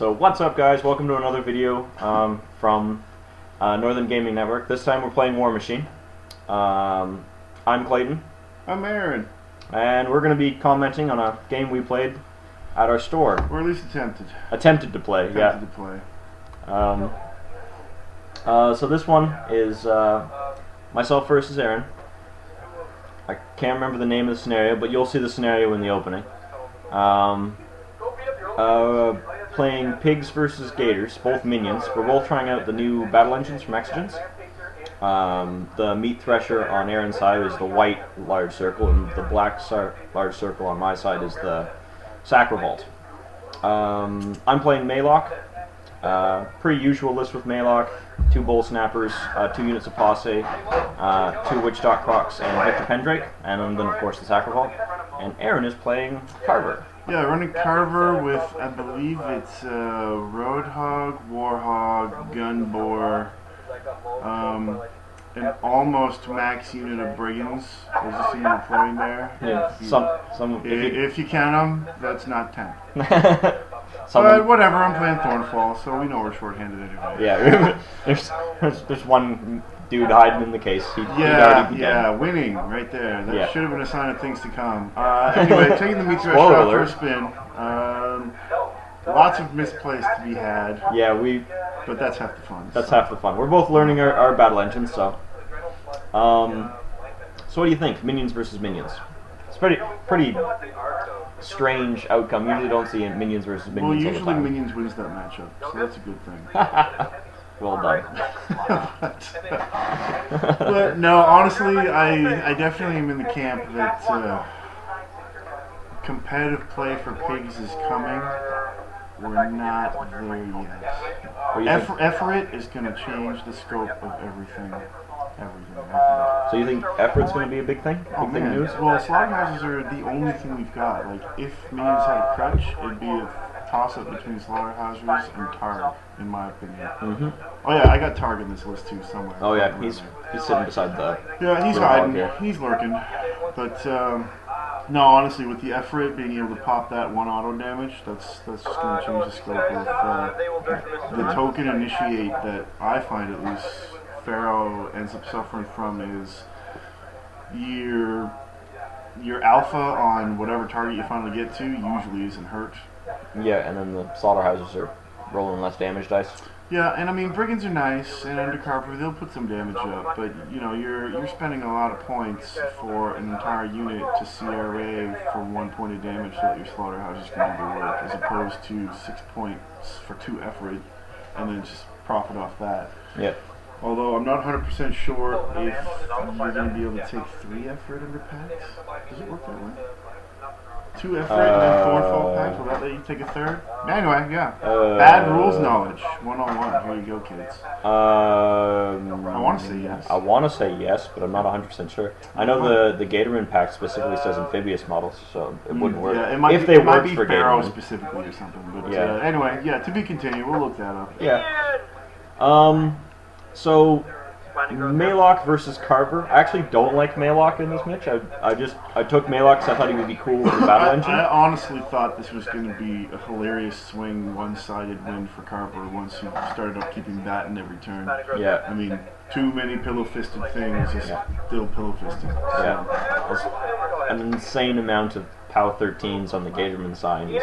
So what's up, guys? Welcome to another video from Northern Gaming Network. This time we're playing Warmachine. I'm Clayton. I'm Aaron. And we're going to be commenting on a game we played at our store. Or at least attempted. Attempted to play, yeah. Attempted to play. So this one is myself versus Aaron. I can't remember the name of the scenario, but you'll see the scenario in the opening. Playing pigs versus gators, both minions. We're both trying out the new battle engines from Exigence. The meat thresher on Aaron's side is the white large circle, and the black large circle on my side is the Sacrovault. I'm playing Mealok. Pretty usual list with Mealok. 2 Bull Snappers, 2 units of Posse, 2 Witchdock Crocs, and Victor Pendrake, and then of course the Sacrovault. And Aaron is playing Carver. Yeah, running Carver with, I believe it's Roadhog, Warhog, Gunbore, an almost max unit of Brigands. There's a single point there. Yeah, if you count them, that's not 10. But whatever, I'm playing Thornfall, so we know we're shorthanded anyway. Yeah, there's one dude hiding in the case. He'd already be dead. Winning right there. That should have been a sign of things to come. Anyway, Anyway, taking the meat thresh out for a spin. Lots of misplays to be had. Yeah, but that's half the fun. That's half the fun. We're both learning our battle engines, so. So what do you think? Minions versus minions. It's pretty strange outcome. Usually don't see minions versus minions. Well, usually all the time. minions wins that matchup, so that's a good thing. Well done. But no, honestly, I definitely am in the camp that competitive play for pigs is coming. We're not there yet. Effort is going to change the scope of everything. So you think effort's going to be a big thing? Oh man, news? Well, slaughterhouses are the only thing we've got. Like, if minions had a crutch, it'd be a toss-up between slaughterhouses and Targ, in my opinion. Oh yeah, I got Targ in this list too somewhere. Oh yeah, he's sitting beside the. Yeah, he's hiding. He's lurking. But no, honestly, with the effort being able to pop that 1 auto damage, that's just going to change the scope of the token initiate that I find at least Pharaoh ends up suffering from is your alpha on whatever target you finally get to usually isn't hurt. Yeah, and then the slaughterhouses are rolling less damage dice. Yeah, and I mean Brigands are nice, and under Carver they'll put some damage up, but you know you're spending a lot of points for an entire unit to CRA for 1 point of damage so that your slaughterhouse is going to do the work, as opposed to 6 points for 2 effort, and then just profit off that. Yeah. Although I'm not 100% sure if you're going to be able to take 3 effort under packs. Does it work that way? 2 effort and then 4 fall packs? Will that let you take a 3rd? Anyway, yeah. Bad rules knowledge. 101. Here you go, kids. I want to say yes. I want to say yes, but I'm not 100% sure. I know the Gatorman pack specifically says amphibious models, so it wouldn't work. Yeah, it might if be, they it might worked be for Pharaoh Gatorman specifically or something. But yeah. Anyway, yeah, to be continued. We'll look that up. Yeah. So Mealok versus Carver. I actually don't like Mealok in this match. I took Mealok because I thought he would be cool with the battle engine. I honestly thought this was going to be a hilarious swing, one-sided win for Carver once he started up keeping that in every turn. Yeah. I mean, too many pillow-fisted things is still pillow-fisted. So. Yeah. There's an insane amount of POW 13s on the Gatorman signs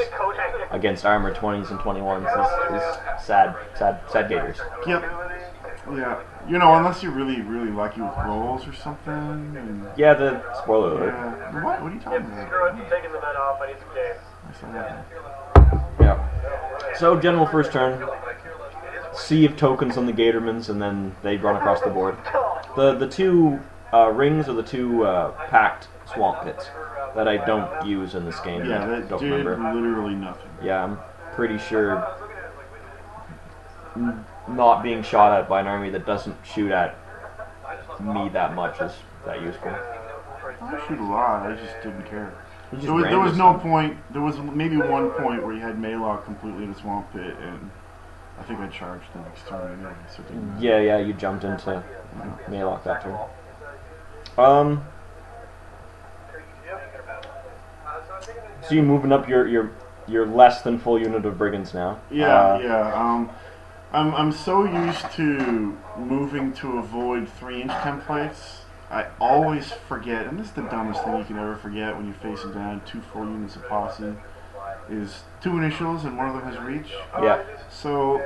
against armor 20s and 21s. Is sad Gators. Yep. Yeah, you know, unless you're really, really lucky with rolls or something. And yeah, the spoiler alert. Yeah. What are you talking about? Taking the men off. I need some games. Yeah. So general first turn. Sea of tokens on the Gatormans, and then they run across the board. The 2 rings are the 2 packed swamp pits that I don't use in this game. Yeah, that don't did remember. literally nothing. Yeah, I'm pretty sure not being shot at by an army that doesn't shoot at me that much is that useful. I shoot a lot, I just didn't care. There was no point, there was maybe 1 point where you had Mealok completely in a swamp pit, and I think I charged the next turn anyway, so it didn't matter. Yeah, you jumped into Mealok that turn. So you moving up your your less than full unit of brigands now. Yeah. I'm so used to moving to avoid 3-inch templates. I always forget, and this is the dumbest thing you can ever forget when you're facing down 2 full units of posse, is 2 initials and one of them has reach. Yeah. So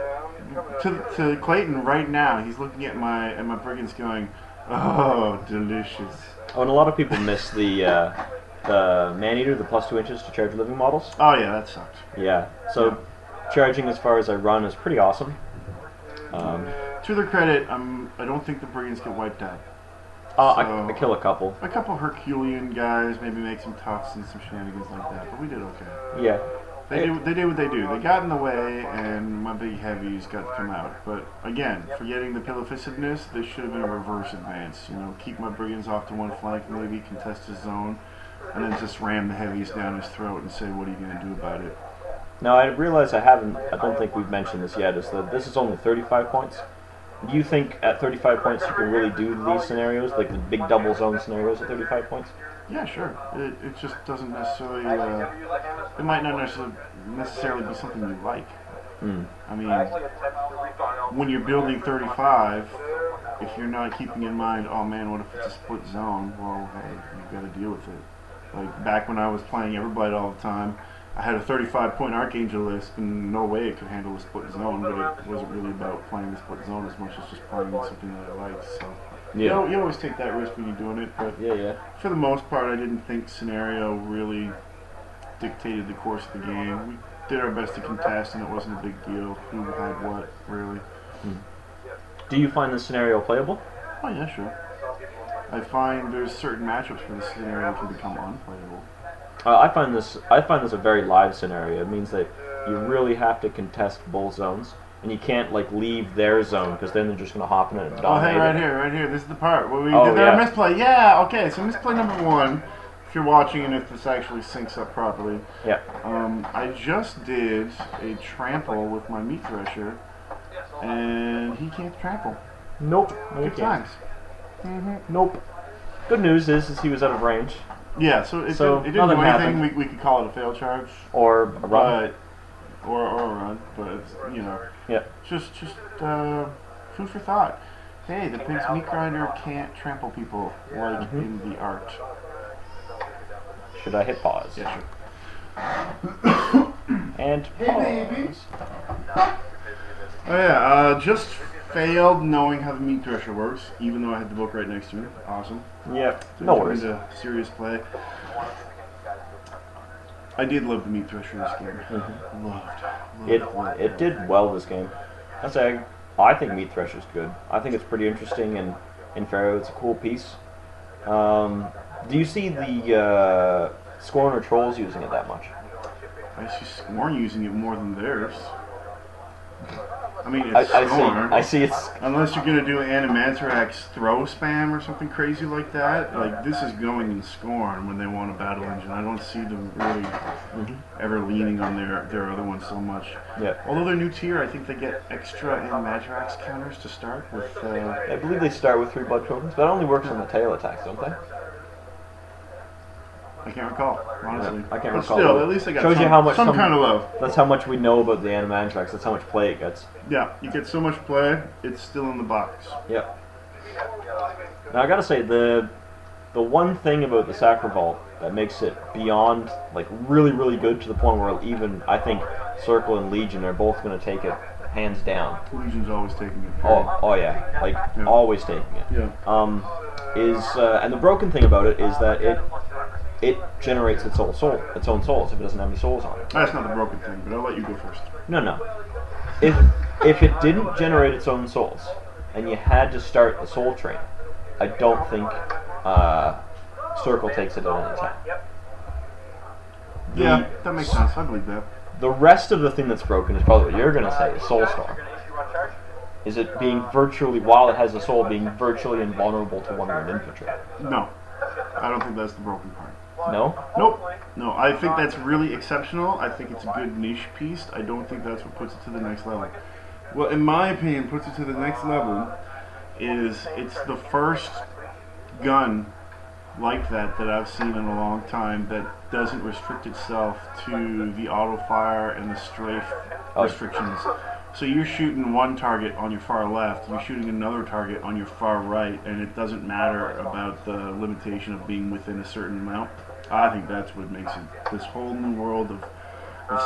to Clayton right now, he's looking at my brigands going, oh, delicious. Oh, and a lot of people miss the man-eater, the +2 inches to charge living models. Oh yeah, that sucks. Yeah. So charging as far as I run is pretty awesome. To their credit, I don't think the brigands get wiped out. I kill a couple. A couple Herculean guys, maybe make some tufts and some shenanigans like that, but we did okay. Yeah. They did what they do. They got in the way, and my big heavies got to come out. But again, forgetting the pillow-fistedness, this should have been a reverse advance. You know, keep my brigands off to one flank, maybe contest his zone, and then just ram the heavies down his throat and say, what are you going to do about it? Now, I realize I don't think we've mentioned this yet, is that this is only 35 points. Do you think at 35 points you can really do these scenarios, like the big double zone scenarios at 35 points? Yeah, sure. It just doesn't necessarily, it might not necessarily be something you like. I mean, when you're building 35, if you're not keeping in mind, oh man, what if it's a split zone? Well, hey, you've got to deal with it. Like back when I was playing Everblight all the time, I had a 35-point Archangel list, and no way it could handle a split zone, but it wasn't really about playing the split zone as much as just playing something that I liked. So Yeah. you always take that risk when you're doing it, but Yeah. for the most part, I didn't think scenario really dictated the course of the game. We did our best to contest, and it wasn't a big deal who had what, really. Do you find this scenario playable? Oh yeah, sure. I find there's certain matchups where the scenario can become unplayable. I find this a very live scenario. It means that you really have to contest both zones, and you can't like leave their zone because then they're just going to hop in it and Oh, dominate. hey, right here. This is the part where we Oh, did our yeah. misplay. Yeah, okay. So misplay number 1. If you're watching and if this actually syncs up properly, Yeah. I just did a trample with my meat thresher, and he can't trample. Nope. No, you Good can't. times. Nope. Good news is he was out of range, Yeah, so it didn't do nothing anything. happened. We could call it a fail charge, or a run. or a run, but it's, you know, Yeah. just food for thought. Hey, the pig's meat grinder can't trample people like in the art. Should I hit pause? Yeah, sure. And pause. Oh yeah, just failed knowing how the meat thresher works, even though I had the book right next to me. Awesome. Yep. So No it worries. turned into serious play. I did love the meat thresher this game. Loved. It did well this game. I think Meat Thresher's good. I think it's pretty interesting, and in Pharaoh it's a cool piece. Do you see the Scorn or Trolls using it that much? I see Scorn using it more than theirs. I mean, it's Scorn. I see it's... Unless you're going to do Animanthrax throw spam or something crazy like that. Like, this is going in Scorn when they want a battle engine. I don't see them really ever leaning on their other one so much. Yeah. Although they're new tier, I think they get extra Animanthrax counters to start with. I believe they start with 3 blood tokens, but that only works on the tail attacks, don't they? I can't recall, honestly. I can't but recall. Still, at least I got Shows some, you how much some kind of love. That's how much we know about the Animanthrax. That's how much play it gets. Yeah, you get so much play, it's still in the box. Yep. Now I gotta say, the one thing about the Sacravault that makes it beyond, like, really, really good to the point where even, I think, Circle and Legion are both gonna take it hands down. Legion's always taking it. Oh yeah. Like, always taking it. Yeah. And the broken thing about it is that it generates its own souls if it doesn't have any souls on it. That's not the broken thing, but I'll let you go first. No. If it didn't generate its own souls, and you had to start the soul train, I don't think Circle takes it at any time. Yeah, that makes sense. I believe that. The rest of the thing that's broken is probably what you're going to say, is Soulstorm. Is it being virtually, while it has a soul, being virtually invulnerable to one-man infantry? No. I don't think that's the broken part. No? Nope. No, I think that's really exceptional. I think it's a good niche piece. I don't think that's what puts it to the next level. What, in my opinion, puts it to the next level is it's the first gun like that I've seen in a long time that doesn't restrict itself to the auto fire and the strafe restrictions. So you're shooting one target on your far left, you're shooting another target on your far right, and it doesn't matter about the limitation of being within a certain amount. I think that's what makes it this whole new world of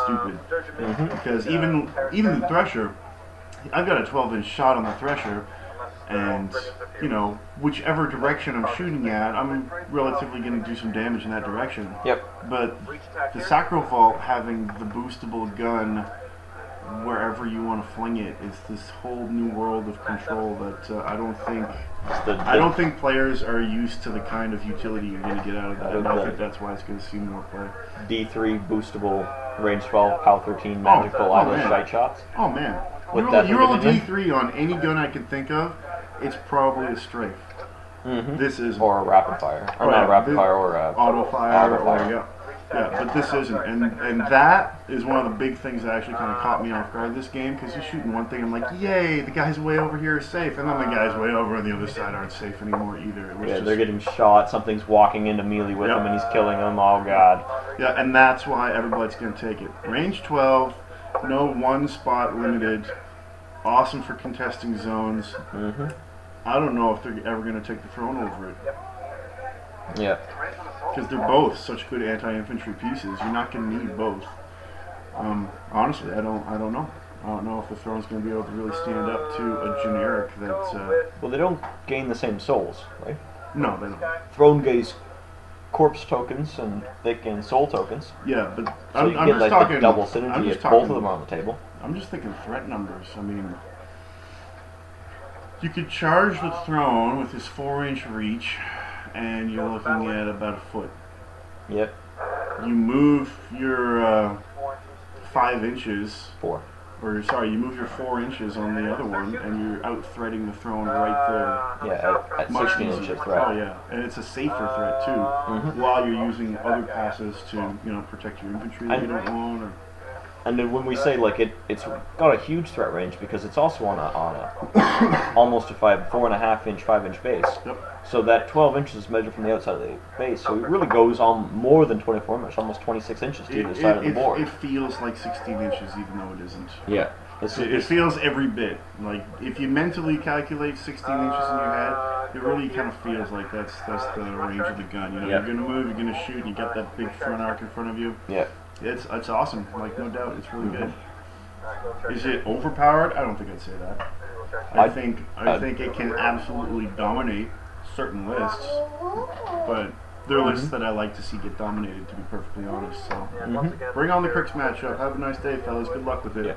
stupid. Because even the Thresher, I've got a 12-inch shot on the Thresher, and you know, whichever direction I'm shooting at, I'm relatively going to do some damage in that direction. Yep. But the Sacro Vault having the boostable gun wherever you want to fling it is this whole new world of control that I don't think players are used to the kind of utility you're going to get out of that. And I think that's why it's going to see more play. D3 boostable range 12 PAL 13 magical eyeless sight shots. Oh man, With you roll a D3 on any gun I can think of, it's probably a strafe. This is or a rapid fire, or not a rapid fire, or a auto fire. Yeah, but this isn't, and that is one of the big things that actually kind of caught me off guard this game, because you're shooting one thing, I'm like, yay, the guys way over here are safe, and then the guys way over on the other side aren't safe anymore either. Yeah, they're getting shot, something's walking into melee with them, and he's killing them, oh god. Yeah, and that's why everybody's going to take it. Range 12, no one spot limited, awesome for contesting zones. I don't know if they're ever going to take the throne over it. Yeah. Because they're both such good anti-infantry pieces, you're not going to need both. Honestly, I don't know. I don't know if the throne's going to be able to really stand up to a generic that. Well, they don't gain the same souls, right? No, they don't. Throne gains corpse tokens, and they gain soul tokens. Yeah, but So I'm you get just like talking the double synergy if both of them are on the table. I'm just thinking threat numbers. I mean, you could charge the throne with his 4-inch reach, and you're looking at about a foot. Yep. You move your 5 inches. 4. Or sorry, you move your 4 inches on the other one, and you're out threading the throne right there. Yeah, at 16 inches threat. Oh yeah, and it's a safer threat too, while you're using other passes to protect your infantry that you don't want. Or and then when we say like it's got a huge threat range because it's also on a almost a 4.5 inch, 5-inch base. Yep. So that 12 inches is measured from the outside of the base. So it really goes on more than 24 inches, almost 26 inches to either side of the board. It feels like 16 inches, even though it isn't. Yeah. It feels every bit. Like if you mentally calculate 16 inches in your head, it really kind of feels like that's the range of the gun. You're gonna move, you're gonna shoot, and you got that big front arc in front of you. Yeah. It's awesome. Like no doubt, it's really good. Is it overpowered? I don't think I'd say that. I think it can absolutely dominate certain lists, but there are lists that I like to see get dominated, to be perfectly honest. So bring on the Crix matchup. Have a nice day, fellas. Good luck with it. Yeah.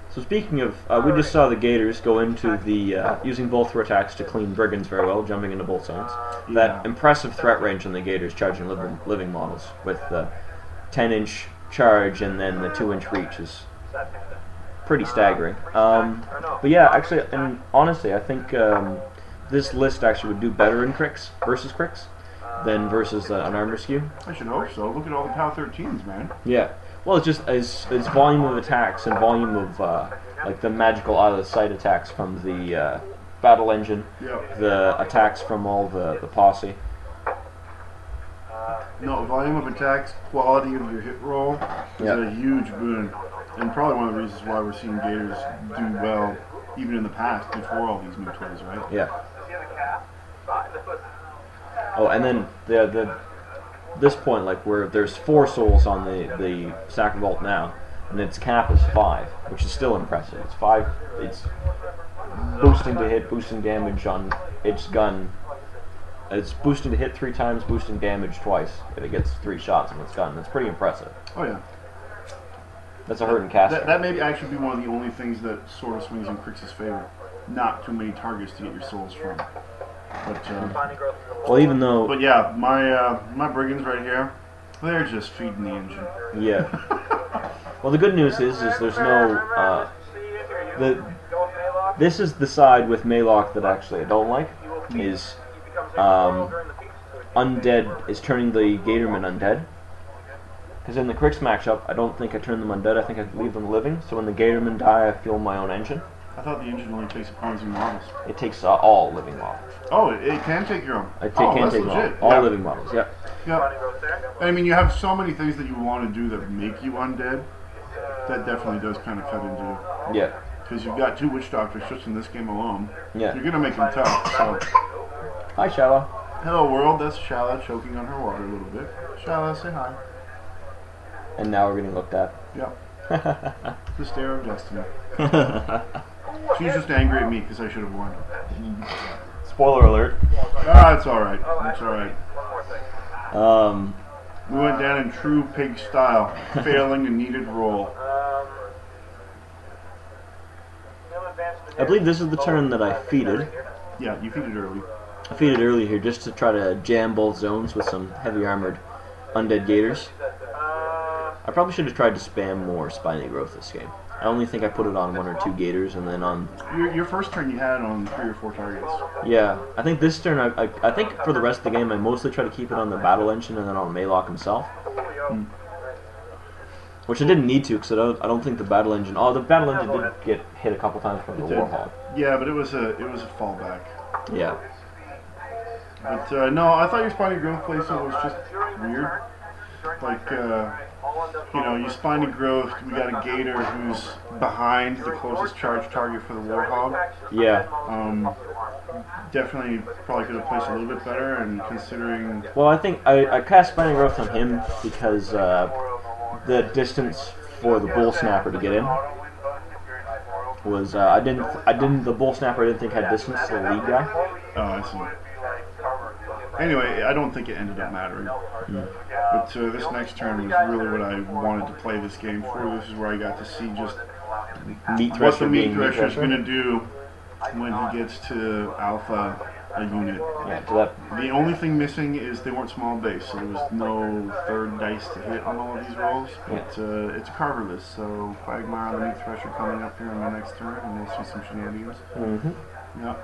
So speaking of, we just saw the Gators go into the, using both their attacks to clean Brigands very well, jumping into both sides. That impressive threat range on the Gators charging living models with the 10-inch charge and then the 2-inch reach is pretty staggering. But yeah, actually, and honestly, I think this list actually would do better in Crix versus Crix than versus an armor skew. I should hope so. Look at all the PAL 13s, man. Yeah. Well, it's just its volume of attacks and volume of like the magical out of the sight attacks from the battle engine, the attacks from all the posse. No, volume of attacks, quality of your hit roll is a huge boon, and probably one of the reasons why we're seeing Gators do well, even in the past before all these new toys, right? Yeah. Oh, and then this point, like where there's 4 souls on the Sacro Vault now, and its cap is 5, which is still impressive. It's 5. It's boosting to hit, boosting damage on its gun. It's boosting to hit 3 times, boosting damage twice if it gets 3 shots on its gun. That's pretty impressive. Oh yeah. That's a hurt and caster. That may actually be one of the only things that sort of swings in Crix's favor. Not too many targets to get your souls from. But well, even though. But yeah, my Brigands right here, they're just feeding the engine. Yeah. Well, the good news is there's no. This is the side with Mealok that actually I don't like. Is undead is turning the Gatormen undead. Because in the Crix matchup, I don't think I turn them undead. I think I leave them living. So when the Gatormen die, I fuel my own engine. I thought the engine only takes opposing models. It takes all living models. Oh, it can take your own. It Oh, can that's take legit. all Yeah. living models. Yep. Yep. I mean, you have so many things that you want to do that make you undead. That definitely does kind of cut into. Yeah. Because you've got 2 witch doctors just in this game alone. Yeah. You're gonna make them tough. So. Hi, Shala. Hello, world. That's Shala choking on her water a little bit. Shala, say hi. And now we're getting looked at. Yep. The stare of destiny. She's just angry at me because I should have won. Spoiler alert. Ah, it's alright. It's alright. Um, We went down in true pig style, failing a needed roll. I believe this is the turn that I feeded. Yeah, you feed it early. I feeded early here just to try to jam both zones with some heavy armored undead gators. I probably should have tried to spam more spiny growth this game. I only think I put it on 1 or 2 gators and then on... Your first turn you had on 3 or 4 targets. Yeah, I think this turn, I think for the rest of the game I mostly try to keep it on the battle engine and then on Mealok himself. Which I didn't need to because I don't think the battle engine... Oh, the battle engine did get hit a couple times from the Warhog. Yeah, but it was a fallback. Yeah. But no, I thought your spiny growth placement was just weird. Like, you know, you spiny growth, we got a gator who's behind the closest charge target for the Warhog. Yeah. Definitely probably could have placed a little bit better, and considering... Well, I think I cast spiny growth on him because the distance for the bull snapper to get in was the bull snapper I didn't think had distance to the lead guy. Oh, I see. Anyway, I don't think it ended up mattering. But this next turn was really what I wanted to play this game for. This is where I got to see just what the Meat Thresher is going to do when he gets to Alpha a unit. Yeah, so that... The only thing missing is they weren't small base, so there was no 3rd dice to hit on all of these rolls. But it's a Carver list, so Quagmire on the Meat Thresher coming up here on my next turn, and we'll see some shenanigans. Yep.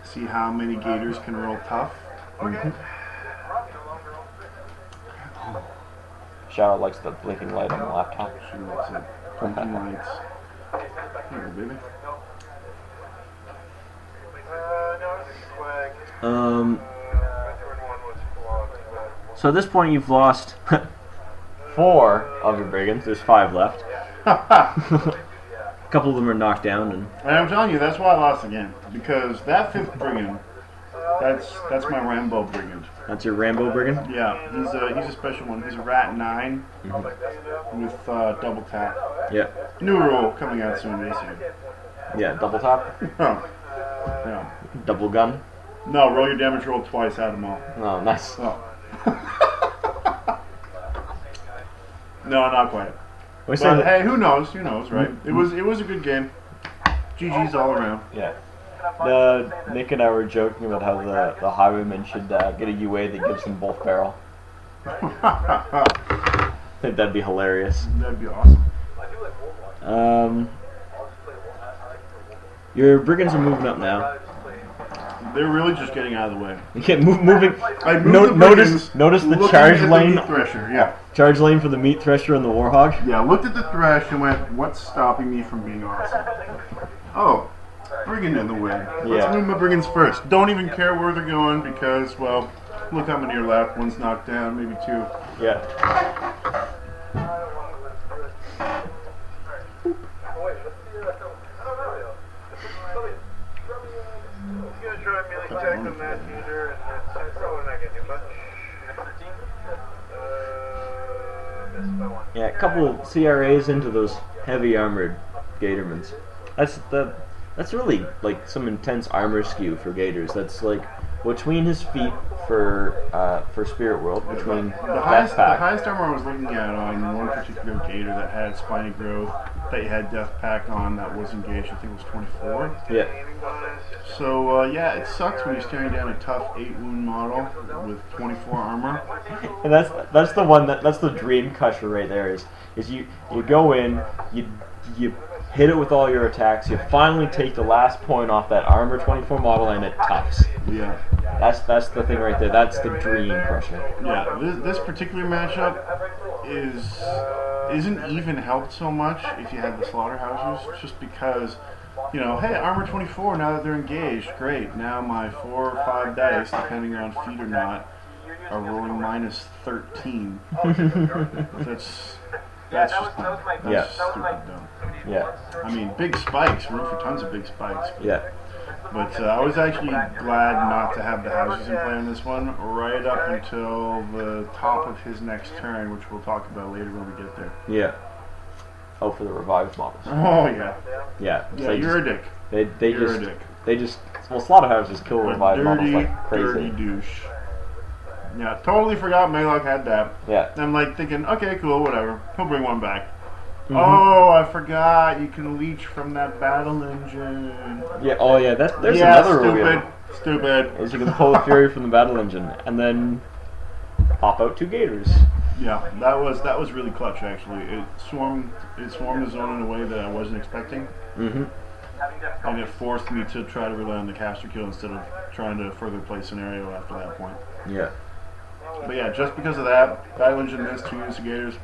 See how many Gators can roll tough. Shadow likes the blinking light on the laptop. She likes it. Blinking lights. Here, baby. So at this point you've lost 4 of your brigands. There's 5 left. A couple of them are knocked down, and I'm telling you, that's why I lost again. Because that 5th brigand, that's my Rambo brigand. That's your Rambo brigand? Yeah, he's a special one. He's a Rat 9 with double tap. Yeah. New rule coming out soon, basically. Yeah, double tap? Oh. Yeah. Double gun? No, roll your damage roll twice, add them all. Oh, nice. Oh. No, not quite. But hey, who knows? Who knows, right? It was a good game. GG's all around. Yeah. Nick and I were joking about how the highwaymen should get a UA that gives them both barrel. I think that'd be hilarious. That'd be awesome. Your brigands are moving up now. They're really just getting out of the way. Okay, moving. I moved Notice the charge lane. The Thresher, yeah. Charge lane for the Meat Thresher and the Warhog. Yeah, looked at the Thresh and went, "What's stopping me from being awesome?" Oh, brigand in the way. Let's move my brigands first. Don't even care where they're going because, well, look how many are left. One's knocked down, maybe 2. Yeah. Yeah, a couple CRAs into those heavy armored Gatormans. That's really like some intense armor skew for Gators. That's like between his feet for Spirit World, between the highest armor I was looking at on one particular Gator that had spiny growth, that you had Death Pack on, that was engaged, I think it was 24. Yeah. So yeah, it sucks when you're staring down a tough 8-wound model with 24 armor. And that's the one that's the dream crusher right there. Is you go in, you hit it with all your attacks, you finally take the last point off that armor 24 model, and it toughs. Yeah. That's the thing right there. That's the dream crusher. Yeah, this particular matchup isn't even helped so much if you have the slaughterhouses, just because you know, hey, armor 24 now that they're engaged. Great. Now my 4 or 5 dice, depending on feet or not, are rolling minus 13. That's just dumb. That's stupid dumb. Yeah. I mean, big spikes. Room for tons of big spikes. Yeah. But I was actually glad not to have the houses in play on this one, right up until the top of his next turn, which we'll talk about later when we get there. Yeah. Oh, for the revived models. Oh yeah. Yeah. Yeah, you're a dick. They just well, slaughterhouses kill revived models like crazy. Dirty douche. Yeah, totally forgot Mealok had that. Yeah. And I'm like thinking, okay, cool, whatever. He'll bring one back. Oh, I forgot. You can leech from that battle engine. Yeah. Oh, yeah. There's another rule. Stupid. Is you can pull the fury from the battle engine and then pop out 2 Gators. Yeah, that was really clutch actually. It swarmed the zone in a way that I wasn't expecting. And it forced me to try to rely on the caster kill instead of trying to further play scenario after that point. Yeah. But yeah, just because of that, battle engine list, 2 units of Gators.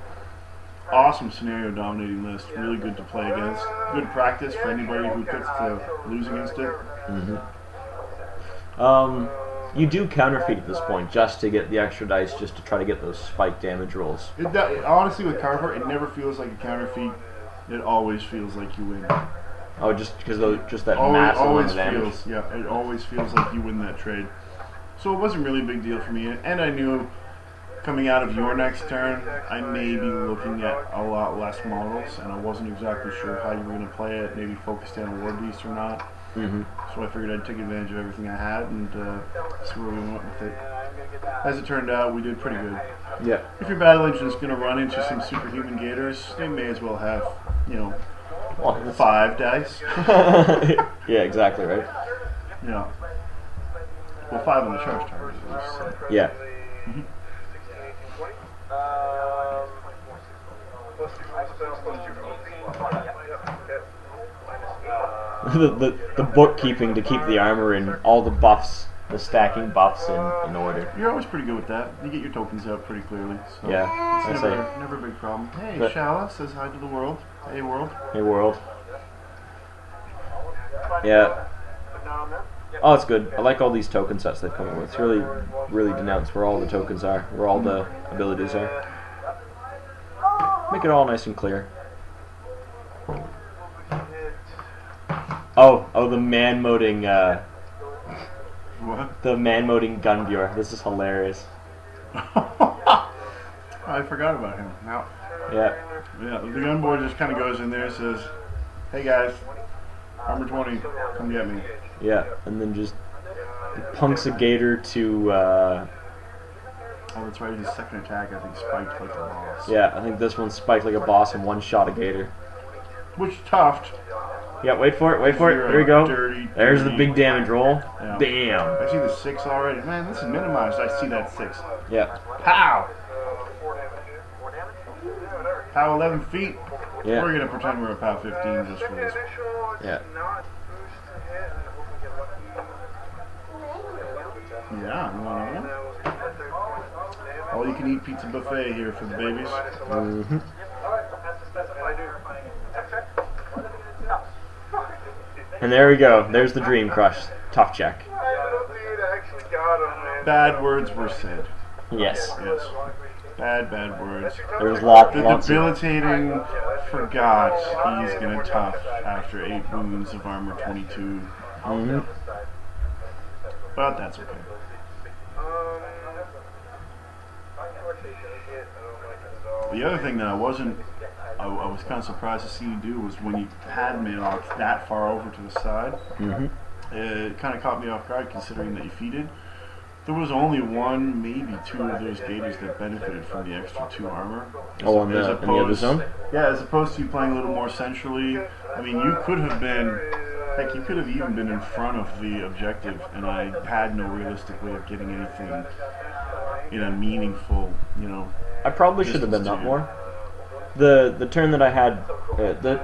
Awesome scenario dominating list, really good to play against. Good practice for anybody who gets to lose against it. You do counterfeit at this point just to get the extra dice, just to try to get those spike damage rolls. Honestly, with Carver, it never feels like a counterfeit. It always feels like you win. Oh, just because just that massive amount of damage. Yeah, it always feels like you win that trade. So it wasn't really a big deal for me, and I knew coming out of your next turn, I may be looking at a lot less models, and I wasn't exactly sure how you were going to play it, maybe focused in on War Beast or not. So I figured I'd take advantage of everything I had and see where we went with it. As it turned out, we did pretty good. Yeah. If your battle engine is going to run into some superhuman Gators, they may as well have, you know, 5 dice. Yeah, exactly, right? Yeah. Well, 5 on the charge target at least. So. Yeah. The bookkeeping to keep the armor in all the buffs, the stacking buffs in order. You're always pretty good with that. You get your tokens out pretty clearly. So Yeah, it's never a big problem. Hey, Shala says hi to the world. Hey, world. Hey, world. Yeah. Oh, it's good. I like all these token sets they've come up with. It's really denounced where all the tokens are, where all the abilities are. Make it all nice and clear. Oh, the man-moding, What? the man-moding Gunbjorn. This is hilarious. I forgot about him. Now. Yeah. Yeah, the gun boy just kind of goes in there and says, hey guys, armor 20, come get me. Yeah, and then just punks a Gator to, Oh, that's right, his second attack, I think, spiked like a boss. yeah, I think this one spiked like a boss and one-shot a Gator. Which, Tuft. Yeah, wait for it. There we go. There's the big damage roll. Yeah. Bam. I see the 6 already. Man, this is minimized. I see that 6. Yeah. Pow! Pow 11 feet. Yeah. We're going to pretend we're a Pow 15 just for this. Yeah. Yeah, you want another one? All you can eat pizza buffet here for the babies. And there we go. There's the Dream Crush. Tough check. Bad words were said. Yes. Yes. Bad words. There's lots The of... debilitating forgot he's gonna tough after 8 wounds of armor 22. But that's okay. The other thing that I was kind of surprised to see you do was when you had Mealok that far over to the side. It kind of caught me off guard considering that you feeded. There was only 1, maybe 2 of those Gators that benefited from the extra 2 armor. Oh, in the other zone? Yeah, as opposed to you playing a little more centrally. I mean, you could have been, heck, you could have even been in front of the objective, and I had no realistic way of getting anything in a meaningful, you know. I probably should have been up more. The turn that I had,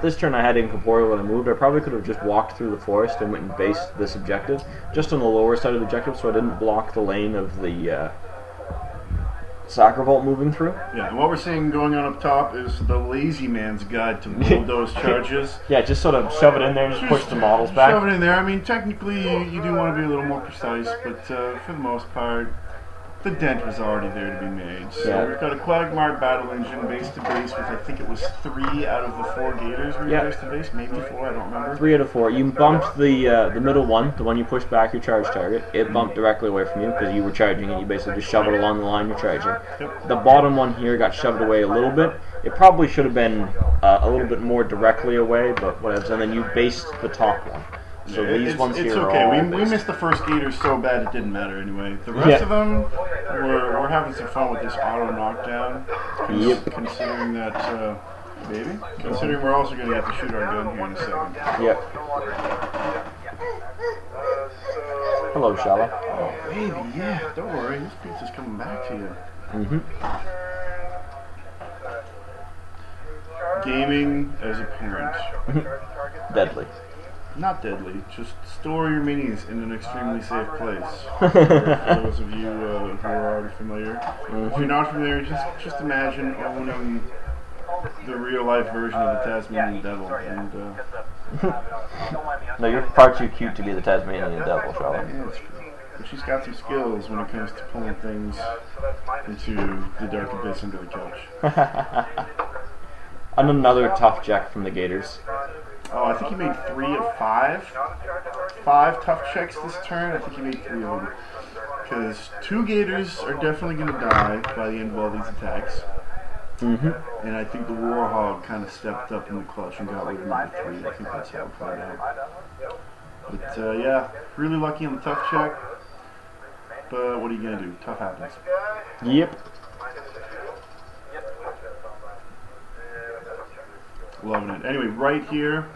this turn I had Incorporeal when I moved, I probably could have just walked through the forest and went and based this objective, just on the lower side of the objective, so I didn't block the lane of the Soccer Vault moving through. Yeah, and what we're seeing going on up top is the lazy man's guide to bulldoze charges. Yeah, just sort of shove it in there and just push the models back. Shove it in there. I mean, technically, you do want to be a little more precise, but for the most part, the dent was already there to be made. So we've got a Quagmire battle engine base to base with, I think it was 3 out of the 4 Gators were base to base, maybe 4, I don't remember. 3 out of 4. You bumped the middle one, the one you push back your charge target. It bumped directly away from you because you were charging and you basically just shove it along the line you're charging. The bottom one here got shoved away a little bit. It probably should have been a little bit more directly away, but whatever. And then you based the top one. So these ones here are okay. all We missed the first Gators so bad it didn't matter anyway. The rest of them, we're having some fun with this auto knockdown. Considering that, considering we're also going to have to shoot our gun here in a second. Yep. Hello, Shala. Oh, baby, yeah. Don't worry, this pizza's coming back to you. Gaming as a parent. Deadly. Not deadly, just store your minis in an extremely safe place. For those of you who are already familiar. If you're not familiar, just imagine owning the real life version of the Tasmanian Devil. And no, you're far too cute to be the Tasmanian Devil, Charlotte. Yeah, that's true. But she's got some skills when it comes to pulling things into the dark abyss under the couch. And another tough check from the Gators. Oh, I think he made 3 of 5. 5 tough checks this turn. I think he made 3 of them. Because 2 Gators are definitely going to die by the end of all these attacks. And I think the Warhog kind of stepped up in the clutch and got rid of number 3. I think that's how it played out. But yeah, really lucky on the tough check. But what are you going to do? Tough happens. Yep. Loving it. Anyway, right here,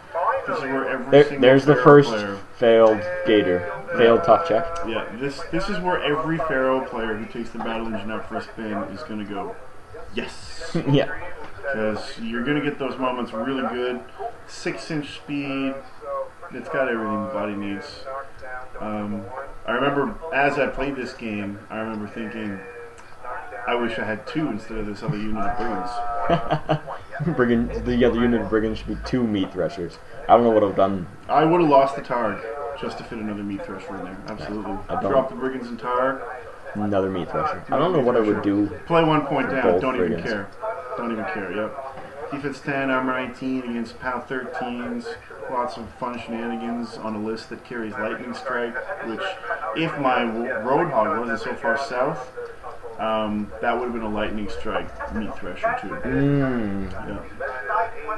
this is where every single there's the first player, failed Gator. Failed tough check. Yeah, this is where every Pharaoh player who takes the battle engine up for a spin is going to go, yes. Yeah. Because you're going to get those moments really good. 6-inch speed. It's got everything the body needs. I remember as I played this game, I remember thinking, I wish I had 2 instead of this other unit of brigands. The other unit of brigands should be 2 meat threshers. I don't know what I've done. I would have lost the Targ just to fit another meat thresher in there. Absolutely. Drop the brigands and Targ. Another meat thresher. I don't know what I would do. Play 1 point down. Don't brigands. even care. Don't even care. Yep. Defense 10, armor 19 against POW 13s. Lots of fun shenanigans on a list that carries lightning strike. Which, if my Roadhog wasn't so far south, that would have been a lightning strike meat thresher too. Yeah.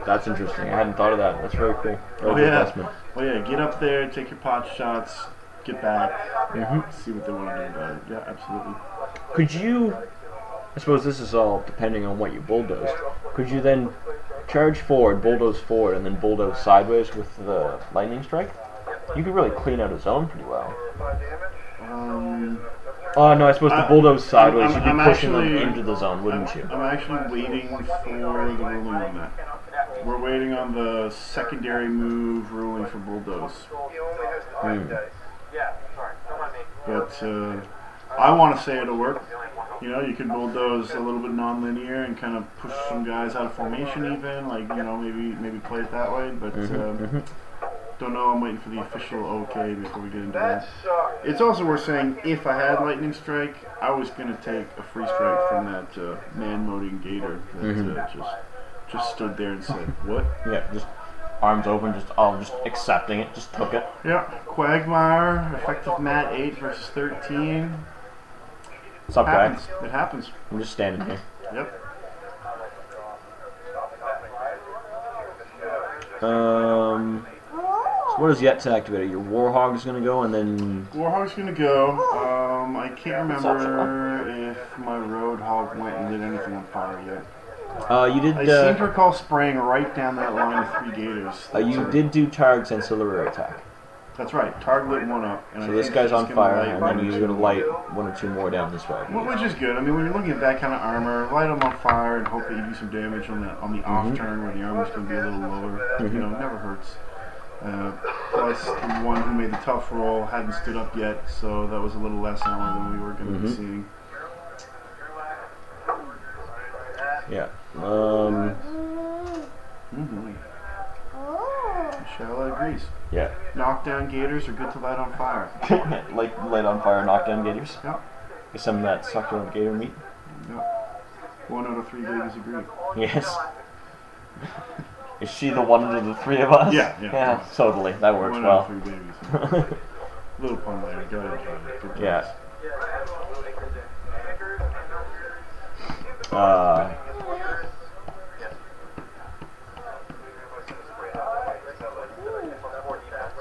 That's interesting. I hadn't thought of that. That's very cool. Oh yeah, get up there, take your pot shots, get back, see what they want to do about it. Yeah, absolutely. Could you, I suppose this is all depending on what you bulldoze, could you then charge forward, bulldoze forward, and then bulldoze sideways with the lightning strike? You could really clean out a zone pretty well. Oh no, I suppose the bulldoze sideways, you'd be pushing them into the zone, wouldn't you? I'm actually waiting for the ruling on that. We're waiting on the secondary move ruling for bulldoze. But I want to say it'll work. You know, you could bulldoze a little bit non-linear and kind of push some guys out of formation even, like, you know, maybe play it that way, but don't know, I'm waiting for the official okay before we get into that. It's also worth saying, if I had Lightning Strike, I was going to take a free strike from that man-moding Gator that just stood there and said, what? Yeah, just arms open, just accepting it, just took it. Yeah, Quagmire, effective mat 8 versus 13. What's up, guy? It happens. I'm just standing here. Yep. So what is yet to activate? Your Warhog is going to go, and then... Warhog's going to go. I can't remember if my Roadhog went and lit anything on fire yet. You did... I seem to recall spraying right down that line of 3 Gators. You did do Targ's ancillary attack. That's right. Targ lit 1 up. And so this guy's on fire, and then you're going to light 1 or 2 more down this way. Which is good. I mean, when you're looking at that kind of armor, light them on fire and hope that you do some damage on the off turn where the armor's going to be a little lower. You know, never hurts. Plus, the one who made the tough roll hadn't stood up yet, so that was a little less armor than we were going to be seeing. Yeah. Michelle agrees. Yeah. Knockdown Gators are good to light on fire. Like light on fire, knockdown Gators. Yep. Get some of that succulent gator meat. Yep. 1 out of 3 babies agree. Yes. Is she the one of the 3 of us? Yeah. Totally. That works 1 well. out of 3 babies. Little pun later. Go ahead, John. Good Yeah. times.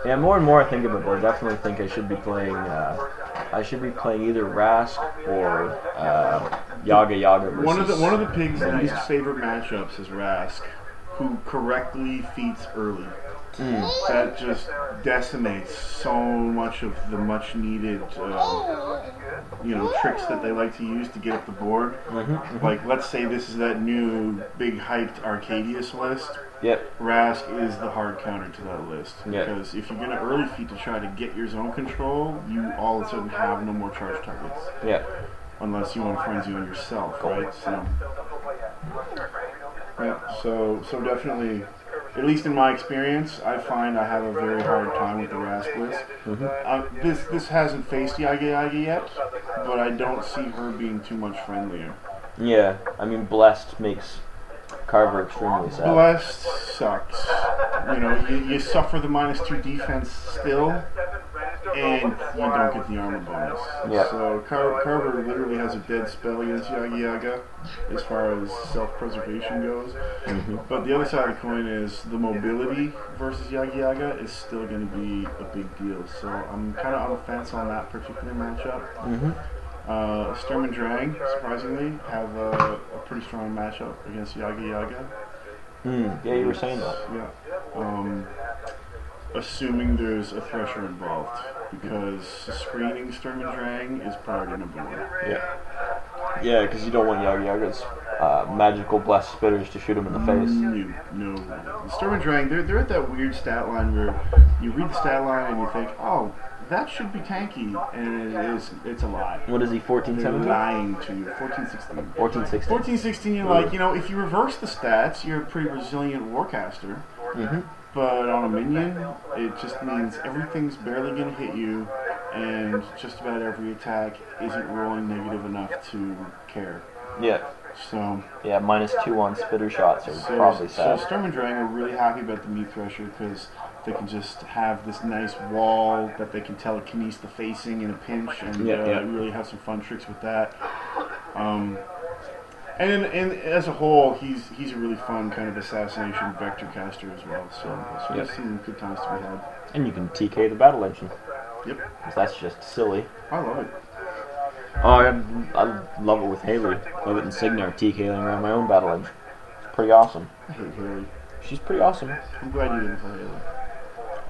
Yeah, more and more I think about it, I definitely think I should be playing either Rask or Yaga versus... One of the pig's least favorite matchups is Rask, who correctly feats early. That just decimates so much of the much needed tricks that they like to use to get up the board. Like, let's say this is that new big hyped Arcadius list. Yep. Rask is the hard counter to that list. Yep. Because if you're going to early feat to try to get your zone control, you all of a sudden have no more charge targets. Yeah. Unless you want to frenzy on yourself, right? So definitely, at least in my experience, I find I have a very hard time with the Rask list. This hasn't faced Yaga yet, but I don't see her being too much friendlier. Yeah, I mean, Blessed makes Carver extremely sad. Blessed sucks. You suffer the -2 defense still, and you don't get the armor bonus. Yeah. So Carver literally has a dead spell against Yaga as far as self-preservation goes. But the other side of the coin is the mobility versus Yaga is still going to be a big deal. So I'm kind of on the fence on that particular matchup. Sturm and Drang, surprisingly, have a pretty strong matchup against Yaga. Yeah, you were saying that. Yeah. Assuming there's a Thresher involved, because screening Sturm and Drang is priority number 1. Yeah. Yeah, because you don't want Yaga's magical blessed spitters to shoot him in the face. No. The Sturm and Drang, they're at that weird stat line where you read the stat line and you think, oh, that should be tanky, and it's a lie. What is he, 14-17? They're lying to you. 14-16. 14-16. 14-16, you're like, if you reverse the stats, you're a pretty resilient warcaster. But on a minion, it just means everything's barely going to hit you, and just about every attack isn't rolling negative enough to care. Yeah. So yeah, -2 on spitter shots are probably sad. So Sturm and Drang are really happy about the Meat Thresher because they can just have this nice wall that they can telekinese the facing in a pinch, and really have some fun tricks with that. And as a whole, he's a really fun kind of assassination vector caster as well. So there's some good times to be had. And you can TK the battle engine. Yep. Because that's just silly. I love it. Oh, I love it with Haley. Love it in Signar, TKing around my own battle engine. It's pretty awesome. I hate Haley. She's pretty awesome. I'm glad you didn't play Haley.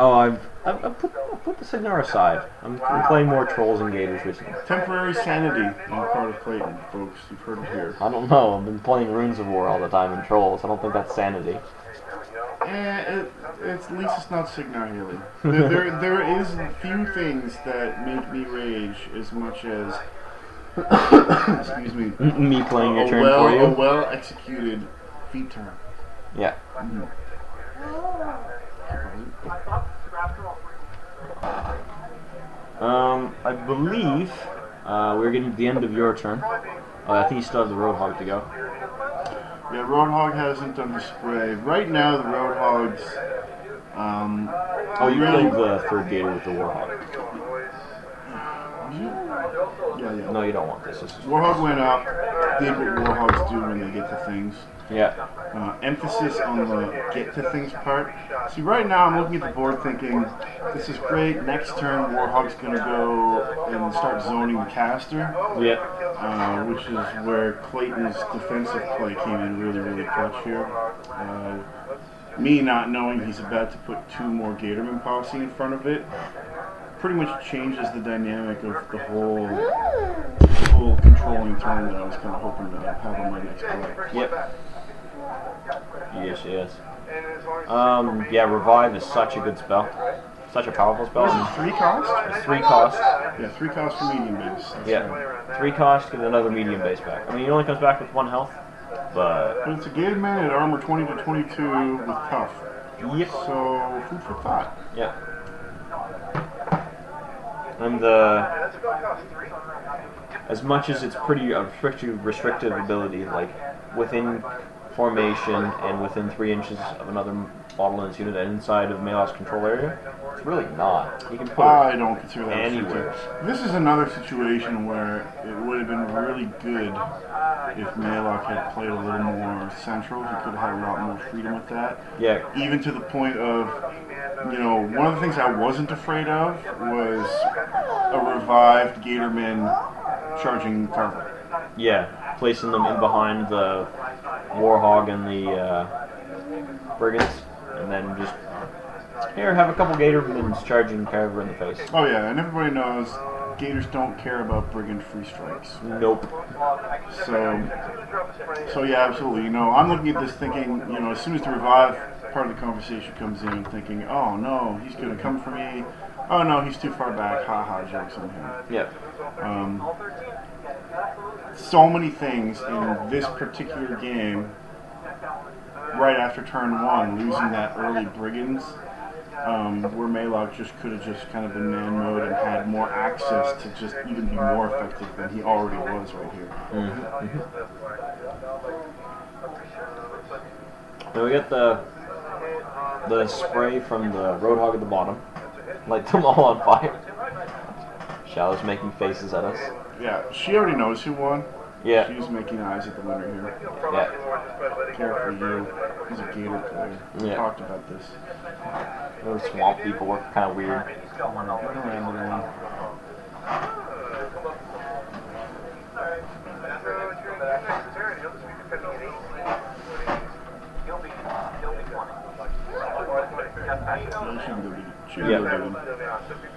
Oh, I've put the Signar aside. I'm playing more Trolls and Gators recently. Temporary sanity on the part of Clayton, folks. You've heard it here. I don't know. I've been playing Runes of War all the time in Trolls. I don't think that's sanity. At least it's not Signar Haley. There is a few things that make me rage as much as excuse me. Me playing your turn for you. A well executed feat turn. Yeah. I believe we're getting to the end of your turn. I think you still have the Roadhog to go. Yeah, Roadhog hasn't done the spray. Right now, the Roadhogs. You killed the third Gator with the Warhog. Yeah. No, you don't want this. Warhog went up, did what Warhogs do when they get to things. Yeah. Emphasis on the get to things part. See, right now I'm looking at the board thinking, this is great. Next turn, Warhog's going to go and start zoning the caster. Yeah. Which is where Clayton's defensive play came in really clutch here. Me not knowing he's about to put 2 more Gatorman posse in front of it pretty much changes the dynamic of the whole controlling turn that I was kind of hoping to have on my next play. Yep. Yes. Yeah, Revive is such a good spell. Such a powerful spell. What is it, 3 cost? It's 3 cost. Yeah, 3 cost for medium base. That's right. 3 cost, get another medium base back. I mean, he only comes back with 1 health. But But it's a Gated Man at armor 20 to 22 with tough. yep. So, food for thought. Yeah. And the as much as it's pretty restrictive ability, like within formation and within 3 inches of another model in its unit and inside of Mealok's control area, it's really not. You can put I it don't consider that anywhere. restrictive. This is another situation where it would have been really good if Mealok had played a little more central. He could have had a lot more freedom with that. Yeah. Even to the point of, you know, one of the things I wasn't afraid of was a revived Gatorman charging Carver. Yeah. Placing them in behind the Warhog and the Brigands, and then just here, have a couple Gatormans charging Carver in the face. Oh yeah, and everybody knows Gators don't care about Brigand free strikes. Nope. So yeah, absolutely. You know, I'm looking at this thinking, you know, as soon as the revive part of the conversation comes in, thinking, oh no, he's going to come for me. Oh no, he's too far back. Ha ha, jokes on him. Yep. So many things in this particular game, right after turn 1, losing that early Brigands, where Mealok just could have just kind of been man mode and had more access to just even be more effective than he already was right here. Then we get the spray from the Roadhog at the bottom. Light them all on fire. Shallow's making faces at us. Yeah, she already knows who won. Yeah. She's making eyes at the winner here. Yeah. Care for you. He's a Gator player. We talked about this. Those swamp people were kind of weird.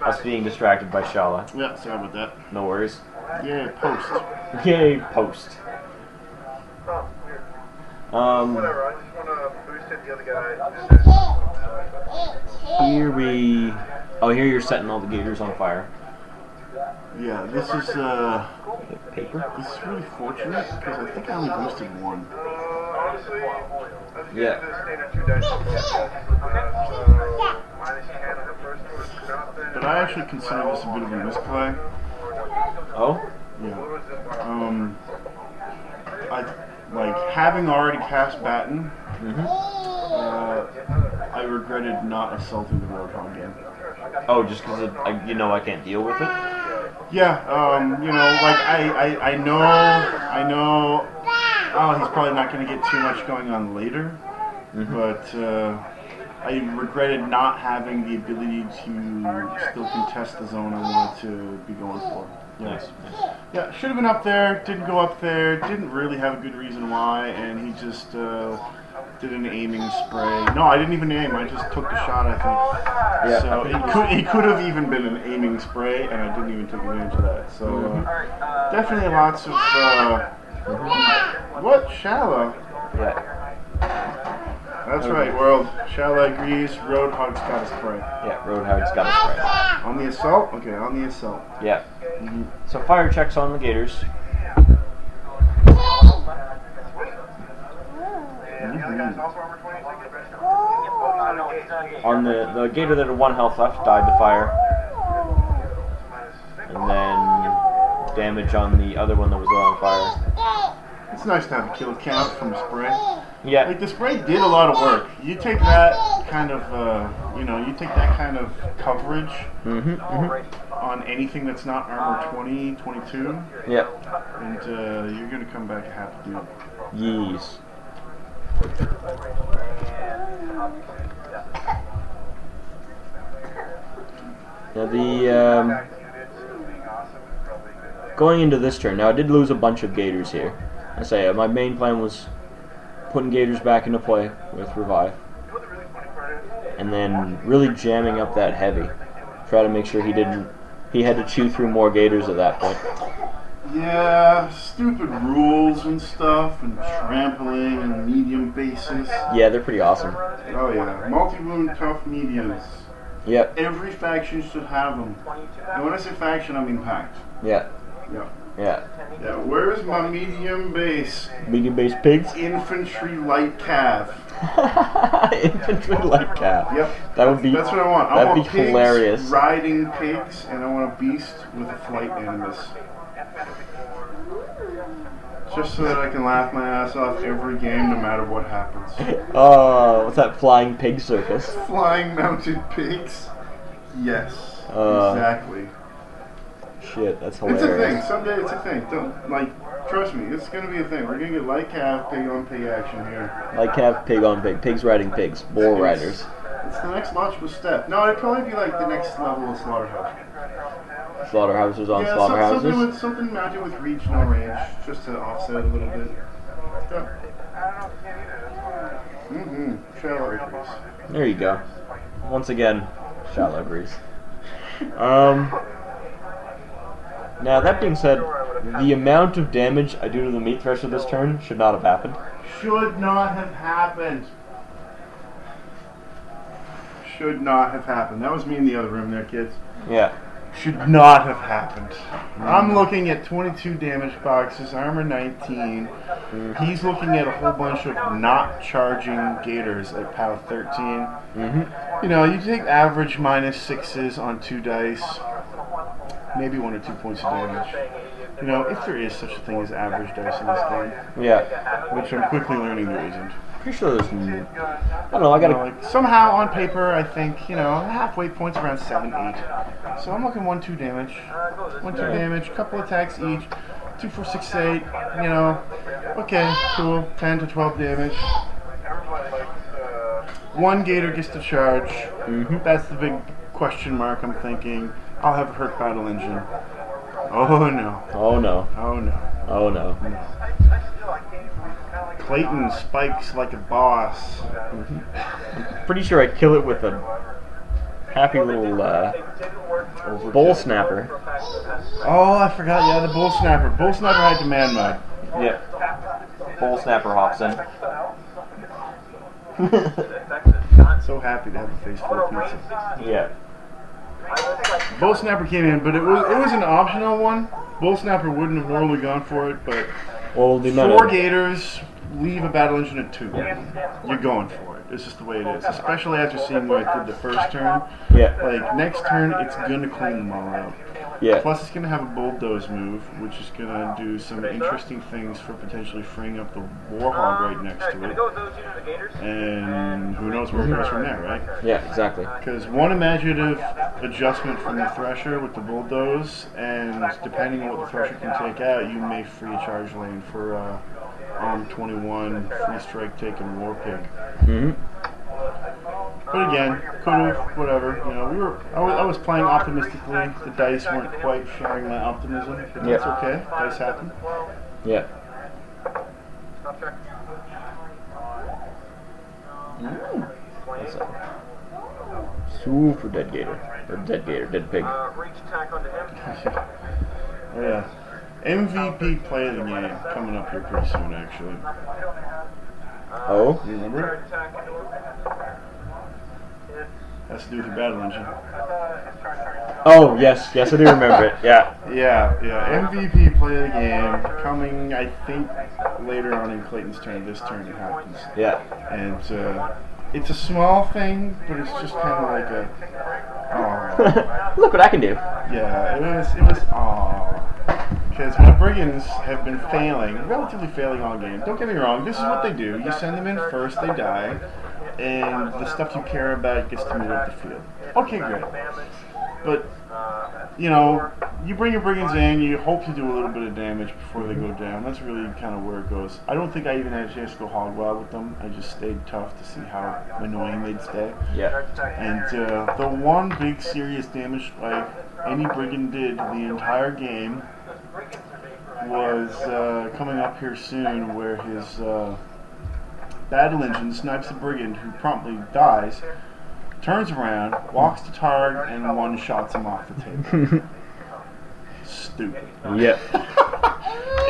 Us being distracted by Shala. Yeah, sorry about that. No worries. Yeah, post. Yay, post. Whatever, I just want to boost hit the other guy. Here we... Oh, here you're setting all the Gators on fire. Yeah, this is Paper? this is really fortunate because I think I only boosted one. Honestly, Yeah. But I actually consider this a bit of a misplay. Oh? Yeah. Like having already cast Batten, I regretted not assaulting the Roadhog again. Oh, just because you know I can't deal with it? Yeah, you know, like I know. Oh, he's probably not going to get too much going on later, but I regretted not having the ability to still contest the zone I wanted to be going for. Yeah. Nice. Yeah, should have been up there, didn't go up there, didn't really have a good reason why, and he just did an aiming spray. No, I didn't even aim, I just took the shot, I think. Yeah. So it could have even been an aiming spray, and I didn't even take advantage of that. So definitely lots of... What? Shala? Yeah. That's right, world. Shala agrees, Roadhog's got a spray. Yeah, Roadhog's got a spray. On the assault? Okay, on the assault. Yeah. So fire checks on the Gators. On the Gator that had 1 health left, died to fire. And then damage on the other one that was on fire. It's nice to have a kill count from a spray. Yeah. Like, the spray did a lot of work. You take that kind of, you know, you take that kind of coverage on anything that's not armor 20, 22. Yep. And you're going to come back a happy dude. Yes. Now the going into this turn, now I did lose a bunch of Gators here. I say my main plan was putting Gators back into play with Revive, and then really jamming up that heavy. Try to make sure he had to chew through more Gators at that point. Yeah, stupid rules and stuff, and trampling and medium bases. Yeah, they're pretty awesome. Oh yeah, multi-wound tough mediums. Yep. Every faction should have them. And when I say faction, I mean pact. Yeah. Yeah. Yeah. Yeah, where's my medium base? Medium base pigs? Infantry light cav. Infantry light cav. Yep. That would be. That's what I want. I That'd want be pigs hilarious. riding pigs, and I want a beast with a flight animus. Just so that I can laugh my ass off every game, no matter what happens. Oh, what's that flying pig circus? Flying mounted pigs? Yes. Exactly. Shit, that's It's hilarious. a thing. Someday it's a thing. Don't trust me. It's gonna be a thing. We're gonna get light calf, pig on pig action here. Light cav, pig on pig. Pigs riding pigs. Bull riders. It's the next logical step. No, it'd probably be like the next level of slaughterhouse. Slaughterhouses on Yeah, slaughterhouses. something mounted with reach, no range, just to offset it a little bit. Yeah. Shallow agrees. There you go. Once again, shallow agrees. Now that being said, the amount of damage I do to the meat thresher this turn should not have happened. Should not have happened. Should not have happened. That was me in the other room there, kids. Yeah. Should not have happened. I'm looking at 22 damage boxes, armor 19. He's looking at a whole bunch of not charging Gators at POW 13. You know, you take average -6s on 2 dice, maybe 1 or 2 points of damage. You know, if there is such a thing as average dice in this game. Yeah. Which I'm quickly learning there isn't. Pretty sure there's. I don't know. I gotta. Like, somehow on paper, I think, you know, halfway points around 7, 8. So I'm looking 1, 2 damage. 1, 2 damage, couple attacks each. 2, 4, 6, 8. You know, okay, cool. 10 to 12 damage. 1 Gator gets to charge. That's the big question mark. I'm thinking. I'll have a hurt battle engine. Oh no. Oh no. Oh no. Oh no. Clayton spikes like a boss. Pretty sure I kill it with a happy little bowl snapper. Oh, I forgot. Yeah, the bull snapper. Bull snapper had demand mode. Yeah. Bowl snapper hops in. So happy to have a face full of pizza. Yeah. Bull snapper came in, but it was an optional one. Bull snapper wouldn't have normally gone for it, but Well, the amount 4 of- Gators leave a battle engine at 2. You're going for it. It's just the way it is. Especially after seeing what it did the first turn. Yeah. Like next turn, it's gonna clean them all out. Yeah. Plus, it's going to have a bulldoze move, which is going to do some interesting things for potentially freeing up the Warhog right next to it. And who knows where it goes from there, right? Yeah, exactly. Because one imaginative adjustment from the Thresher with the bulldoze, and depending on what the Thresher can take out, you may free a charge lane for Arm 21, Free Strike Take, and War Pig. But again, could've, whatever. You know, I was playing optimistically. The dice weren't quite sharing my optimism, but that's okay. Dice happen. Yeah. That's a super dead gator. Or dead gator, dead pig. Oh yeah. MVP play of the game coming up here pretty soon, actually. Oh? You remember? Has to do with your battle engine. Oh, yes, I do remember it. Yeah. Yeah. MVP play of the game coming, I think, later on in Clayton's turn. This turn it happens. Yeah. And it's a small thing, but it's just kind of like a. Aww. Look what I can do. Yeah, it was. Aww. Because my brigands have been relatively failing all game. Don't get me wrong, this is what they do. You send them in first, they die, and the stuff you care about gets to move up the field. Okay, great. But, you know, you bring your brigands in, you hope to do a little bit of damage before they go down. That's really kind of where it goes. I don't think I even had a chance to go hog wild with them. I just stayed tough to see how annoying they'd stay. Yeah. And the one big serious damage spike any brigand did the entire game was coming up here soon, where his battle engine snipes a brigand who promptly dies, turns around, walks to Targ, and one-shots him off the table. Stupid. Yep.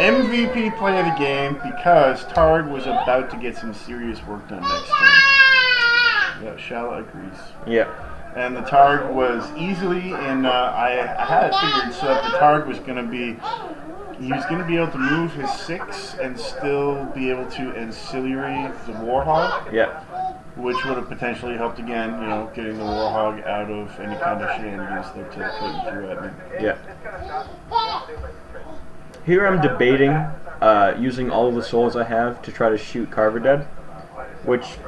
MVP play of the game because Targ was about to get some serious work done next turn. Yeah, Shala agrees. Yeah. And the Targ was easily in, I had it figured so that the Targ was going to be, he's going to be able to move his 6 and still be able to ancillary the Warhog, Yeah. which would have potentially helped again, you know, getting the Warhog out of any kind of shenanigans that Clayton threw at me. Yeah. Here I'm debating using all of the souls I have to try to shoot Carver dead, which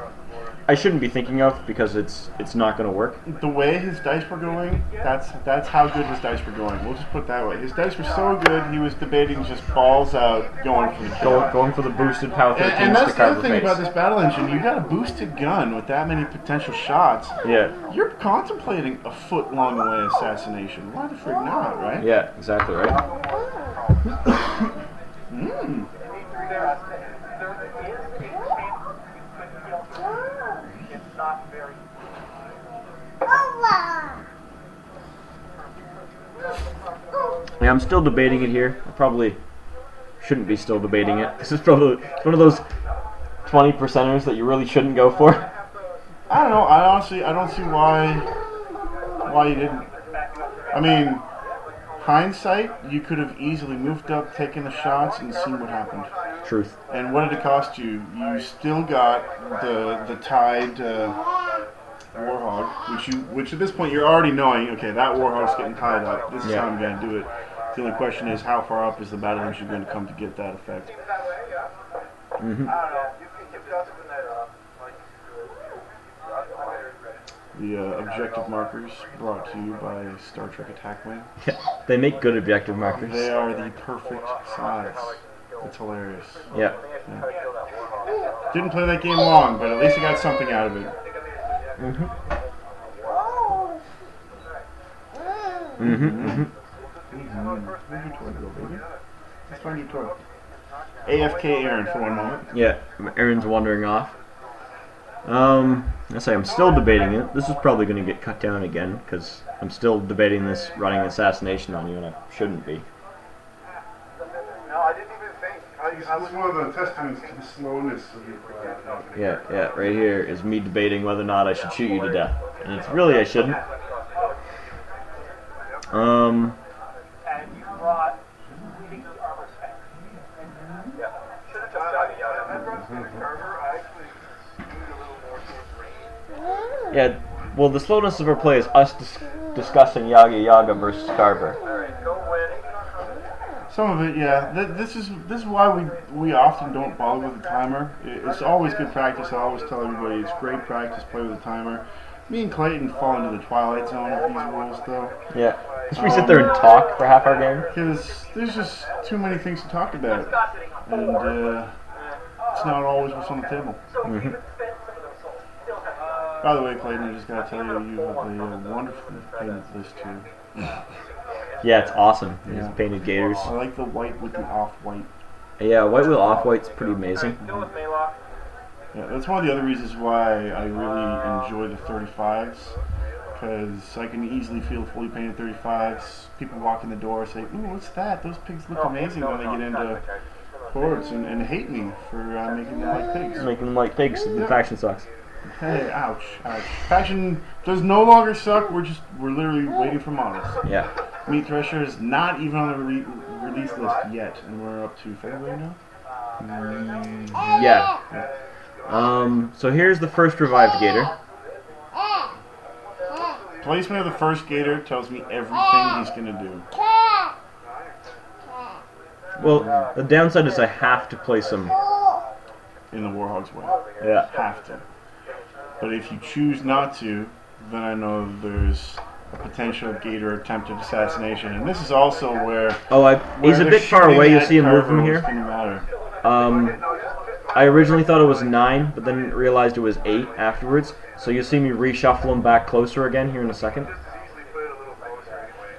I shouldn't be thinking of because it's not going to work. The way his dice were going, that's how good his dice were going. We'll just put it that way. His dice were so good, he was debating just balls out, going for the kill. Going for the boosted power 13s And that's to the other Carver thing face. about this battle engine. You got a boosted gun with that many potential shots. Yeah. You're contemplating a foot-long away assassination. Why the frig not, right? Yeah, exactly right. Mm. Yeah, I'm still debating it here. I probably shouldn't be still debating it. This is probably one of those 20%ers that you really shouldn't go for. I don't know. I don't see why you didn't. I mean, hindsight, you could have easily moved up, taken the shots, and seen what happened. Truth. And what did it cost you? You still got the tied Warhog, which at this point you're already knowing. Okay, that Warhog's getting tied up. This is how I'm going to do it. The only question is, how far up is the battle engine going to come to get that effect? Mm-hmm. The objective markers brought to you by Star Trek Attack Wing. Yeah, they make good objective markers. They are the perfect size. It's hilarious. Yeah. Didn't play that game long, but at least I got something out of it. Mm-hmm. Mm-hmm. Mm-hmm. Where's your toy go, baby? Let's find your toy. AFK Aaron for one moment. Yeah, Aaron's wandering off. I say I'm still debating it. This is probably going to get cut down again because I'm still debating this running assassination on you, and I shouldn't be. No, I didn't even think. This is one of the testaments to the slowness of your product. Yeah, right here is me debating whether or not I should shoot you to death, and it's really I shouldn't. And you brought the armor spec. Yeah. Should have just done it. I brought Carver. I actually moved a little more towards range. Yeah, well, the slowness of our play is us discussing Yaga Yaga versus Carver. Alright, go win. Some of it, yeah. This is why we often don't bother with the timer. It's always good practice. I always tell everybody it's great practice. Play with the timer. Me and Clayton fall into the twilight zone of these rules, though. Yeah, because we sit there and talk for half our game. Because there's just too many things to talk about, and it's not always what's on the table. Mm-hmm. By the way, Clayton, I just gotta tell you, you have a wonderfully painted list too. Yeah, it's awesome. These Yeah. painted Gators. I like the white with the off-white. Yeah, white with off-white's pretty amazing. Go with Mealok. Yeah, that's one of the other reasons why I really enjoy the 35s, because I can easily feel fully painted 35s. People walk in the door say, "Ooh, what's that? Those pigs look amazing," when they get into Hordes and hate me for making them like pigs. Making them like pigs. The faction sucks. Hey, ouch, ouch. Faction does no longer suck. We're literally waiting for models. Yeah. Meat Thresher is not even on the release list yet, and we're up to February now. Yeah. So here's the first revived Gator. Placement of the first Gator tells me everything he's gonna do. Well, the downside is I have to place him. In the Warhog's way. Yeah. Have to. But if you choose not to, then I know there's a potential Gator attempted assassination. And this is also where... He's a bit far away. You'll see him move from here. Matter. I originally thought it was 9, but then realized it was 8 afterwards. So you'll see me reshuffle him back closer again here in a second.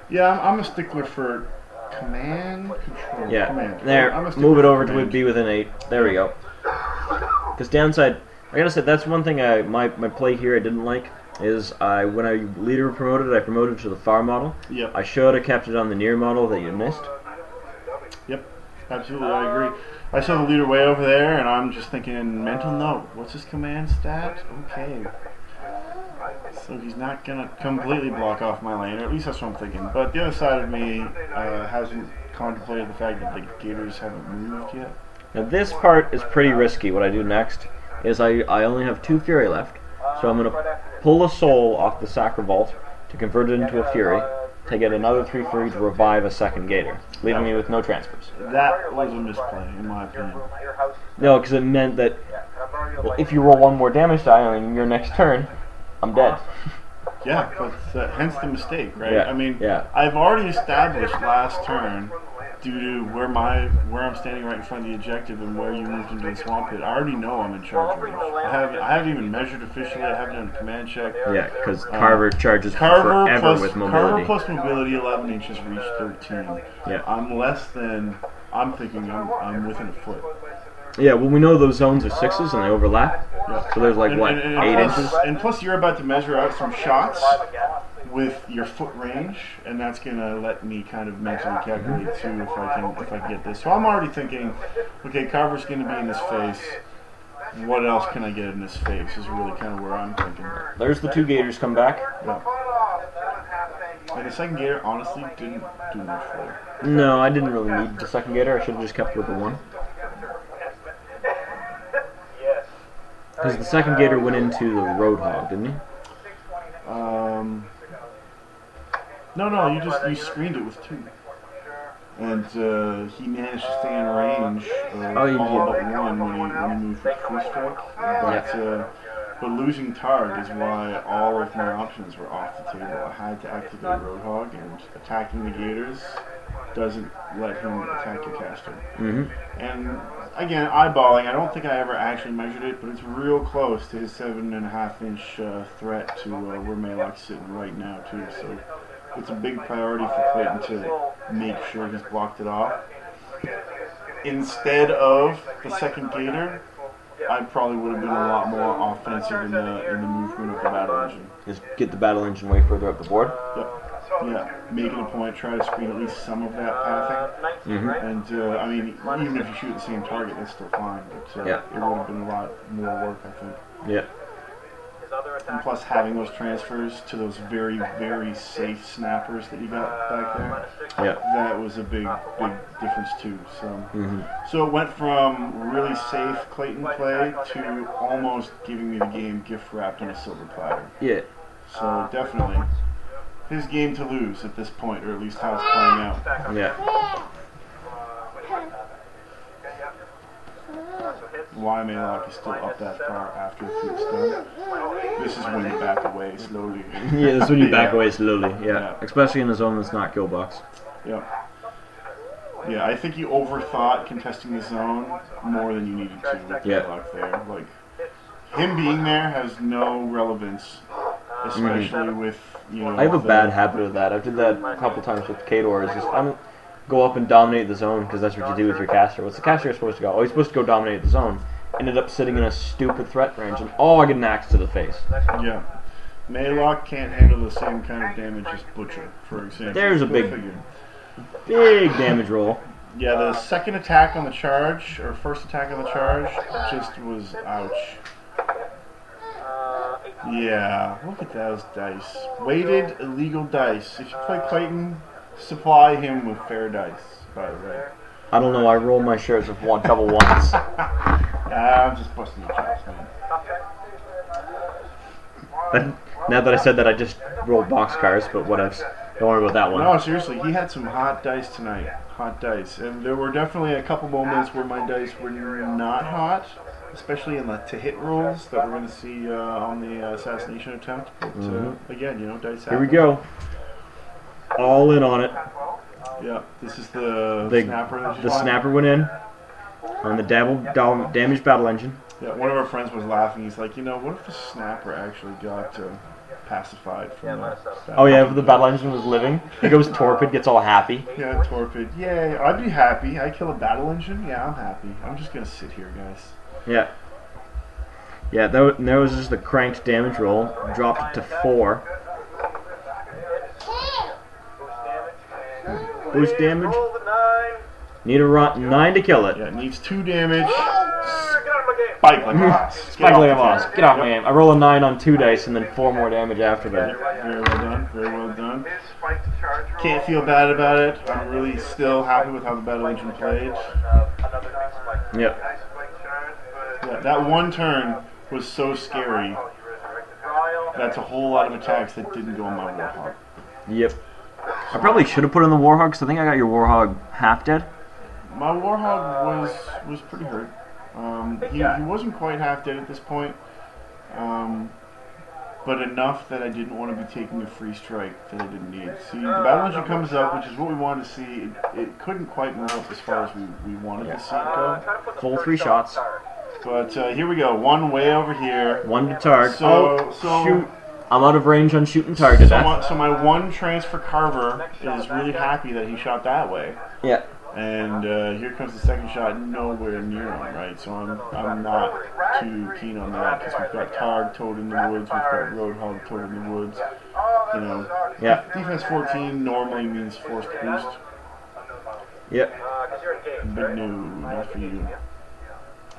Yeah, I'm a stickler for command control. Yeah, Command. there, I'm a stickler move it for over to command. be within 8. There we go. Because downside, I gotta say, that's one thing my play here I didn't like, is when I leader promoted, I promoted to the far model. Yep. I should have kept it on the near model that you missed. Yep, absolutely, I agree. I saw the leader way over there, and I'm just thinking, mental note, what's his command stat? Okay. So he's not going to completely block off my lane, or at least that's what I'm thinking. But the other side of me hasn't contemplated the fact that the Gators haven't moved yet? Now this part is pretty risky. What I do next is I only have 2 Fury left, so I'm going to pull a Soul off the Sacra Vault to convert it into a Fury, to get another 3 Fury to revive a second Gator, leaving me with no transfers. That was a misplay, in my opinion. No, because it meant that, well, if you roll 1 more damage die on your next turn, I'm dead. Yeah, but hence the mistake, right? Yeah, I mean, yeah. I've already established last turn, due to where I'm standing right in front of the objective and where you moved into the swamp pit. I already know I'm in charge range. I haven't even measured officially. I haven't done a command check. Yeah, because Carver charges forever with mobility. Carver plus mobility, 11 inches, reach 13. Yeah. I'm thinking I'm within a foot. Yeah, well, we know those zones are 6s and they overlap. Yeah. So there's like, and 8 inches? And plus you're about to measure out some shots with your foot range, and that's gonna let me kind of mentally calculate too if I can get this. So I'm already thinking, okay, Carver's gonna be in his face. What else can I get in his face is really kind of where I'm thinking. There's the 2 Gators come back. Yeah. And the second Gator honestly didn't do much for it. No, I didn't really need the second Gator. I should have just kept with the 1. Because the second Gator went into the Roadhog, didn't he? No, you screened it with 2. And he managed to stay in range of all but 1 when he moved with Free Strike. But losing Targ is why all of my options were off the table. I had to activate Roadhog, and attacking the Gators doesn't let him attack your caster. And again, eyeballing, I don't think I ever actually measured it, but it's real close to his 7.5-inch threat to where Mealok's sitting right now too. So it's a big priority for Clayton to make sure he's blocked it off. Instead of the second Gator, I probably would have been a lot more offensive in the movement of the battle engine. Just get the battle engine way further up the board? Yep. Yeah, making a point, try to screen at least some of that pathing. And, I mean, even if you shoot the same target, that's still fine. But it would have been a lot more work, I think. Yeah. And plus having those transfers to those very, very safe snappers that you got back there, that was a big difference too. So, so it went from really safe Clayton play to almost giving me the game gift wrapped on a silver platter. Yeah. So definitely his game to lose at this point, or at least how it's playing out. Yeah. Why Mealok is still up that far after the feat's done. This is when you back away slowly. Yeah, this is when you back away slowly, yeah. Especially in a zone that's not kill box. Yeah. Yeah, I think you overthought contesting the zone more than you needed to with Mealok there. Like, him being there has no relevance, especially with, you know... I have a bad habit of that. I've did that a couple times with Gators. Go up and dominate the zone, because that's what you do with your caster. What's the caster supposed to go? Oh, he's supposed to go dominate the zone. Ended up sitting in a stupid threat range, and I get an axe to the face. Yeah. Mealok can't handle the same kind of damage as Butcher, for example. There's a big damage roll. Yeah, the second attack on the charge, or first attack on the charge, just was ouch. Yeah, look at those dice. Weighted illegal dice. If you play Clayton, supply him with fair dice, by the way. I don't know, I roll my shares of double ones. I'm just busting your chops, man. Now that I said that, I just rolled boxcars, but whatever. Don't worry about that one. No, seriously, he had some hot dice tonight. Hot dice. And there were definitely a couple moments where my dice were not hot, especially in the to-hit rolls that we're going to see on the assassination attempt. But again, you know, dice happen. Here we go. All in on it. Yeah, this is the snapper. The snapper went in on the damaged battle engine. Yeah, one of our friends was laughing. He's like, you know, what if the snapper actually got pacified from the Oh yeah, if the battle engine was living, he goes torpid, gets all happy. Yeah, torpid. Yay, I'd be happy. I kill a battle engine. Yeah, I'm happy. I'm just gonna sit here, guys. Yeah. Yeah, there was just the cranked damage roll. Dropped it to 4. Boost damage. Need a 9 to kill it. Yeah, it needs 2 damage. Spike like a boss. Spike like a boss. Get off my aim. I roll a 9 on 2 dice and then 4 more damage after that. Very well done. Very well done. Can't feel bad about it. I'm really still happy with how the battle engine played. Yep. Yeah, that one turn was so scary. That's a whole lot of attacks that didn't go on my Warhog. Yep. I probably should have put in the Warhog because I think I got your Warhog half dead. My Warhog was pretty hurt. He wasn't quite half dead at this point, but enough that I didn't want to be taking a free strike that I didn't need. See, the battle engine comes up, which is what we wanted to see. It couldn't quite move up as far as we wanted to see it go. Full 3 shots. But here we go. One way over here. 1 to target. So shoot. I'm out of range on shooting target. So my one transfer Carver is really happy that he shot that way. Yeah. And here comes the second shot, nowhere near him, right? So I'm not too keen on that because we've got Targ towed in the woods, we've got Roadhog towed in the woods. You know, yeah. Defense 14 normally means forced boost. Yep. Big no, not for you.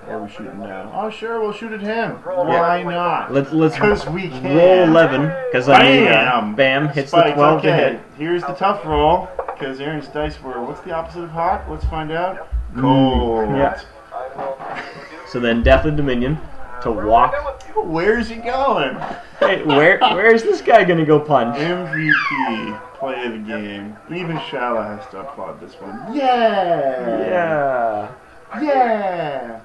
Where are we shooting now? Oh, sure, we'll shoot at him. Why not? Let's because we can. Roll 11 because I need bam hits Spikes, the 12 okay. to hit. Here's the tough roll because Aaron's dice were. What's the opposite of hot? Let's find out. Cold. Yeah. So then Death of Dominion to walk. Where's he going? Hey, where's this guy gonna go punch? MVP, play of the game. Even Shala has to applaud this one. Yeah. Yeah.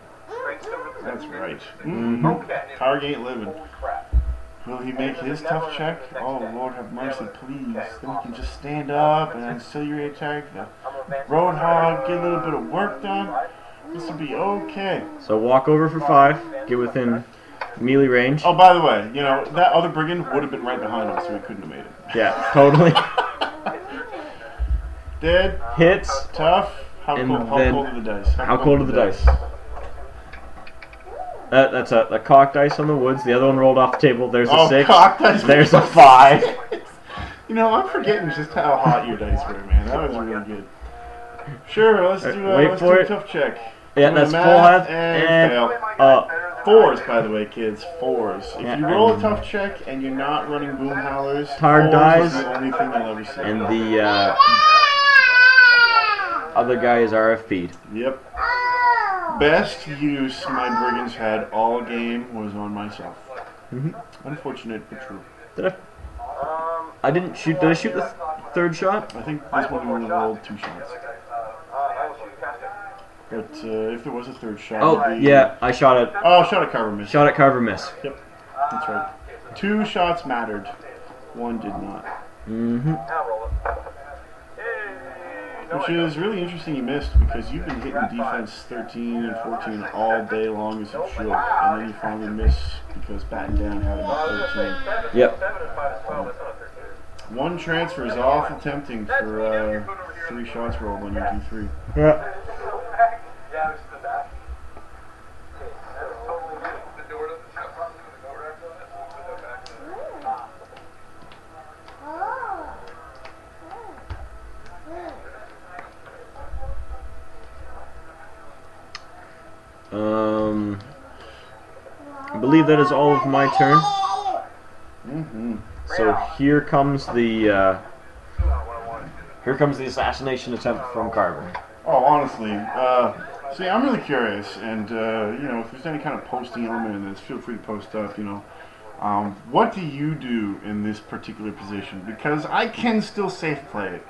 That's right. Targ ain't living. Will he make his tough check? Oh, Lord have mercy, please. Then he can just stand up and ancillary attack the Roadhog, get a little bit of work done. This will be okay. So walk over for 5, get within melee range. Oh, by the way, you know, that other brigand would have been right behind him, so he couldn't have made it. Yeah, totally. Dead. Hits. Tough. How cold are the dice? How cold are the dice? That's a cocked dice on the woods. The other one rolled off the table. There's a 6. Cocked dice. There's a 5. You know, I'm forgetting just how hot your dice were, man. That was really good. Sure, let's do a tough check. Yeah, that's full health and fail. 4s, by the way, kids. 4s. If you roll a tough check and you're not running boom howlers, Targ 4s dies. is the only thing you'll ever see. And the other guy is RF feed. Yep. Best use my brigands had all game was on myself. Unfortunate but true. Did I didn't shoot. Did I shoot the 3rd shot? I think this one we only rolled 2 shots. But if there was a 3rd shot, yeah, I shot at. Oh, shot at Carver miss. Shot at Carver miss. Yep, that's right. 2 shots mattered. 1 did not. Which is really interesting you missed because you've been hitting defense 13 and 14 all day long as you should, and then you finally miss because batting down had about 13. Yep. 1 transfer is awful tempting for 3 shots rolled on your D3. Yeah. I believe that is all of my turn. So here comes the assassination attempt from Carver. Oh, honestly, see, I'm really curious, and you know, if there's any kind of posting element in this, feel free to post up. You know, what do you do in this particular position? Because I can still safe play it.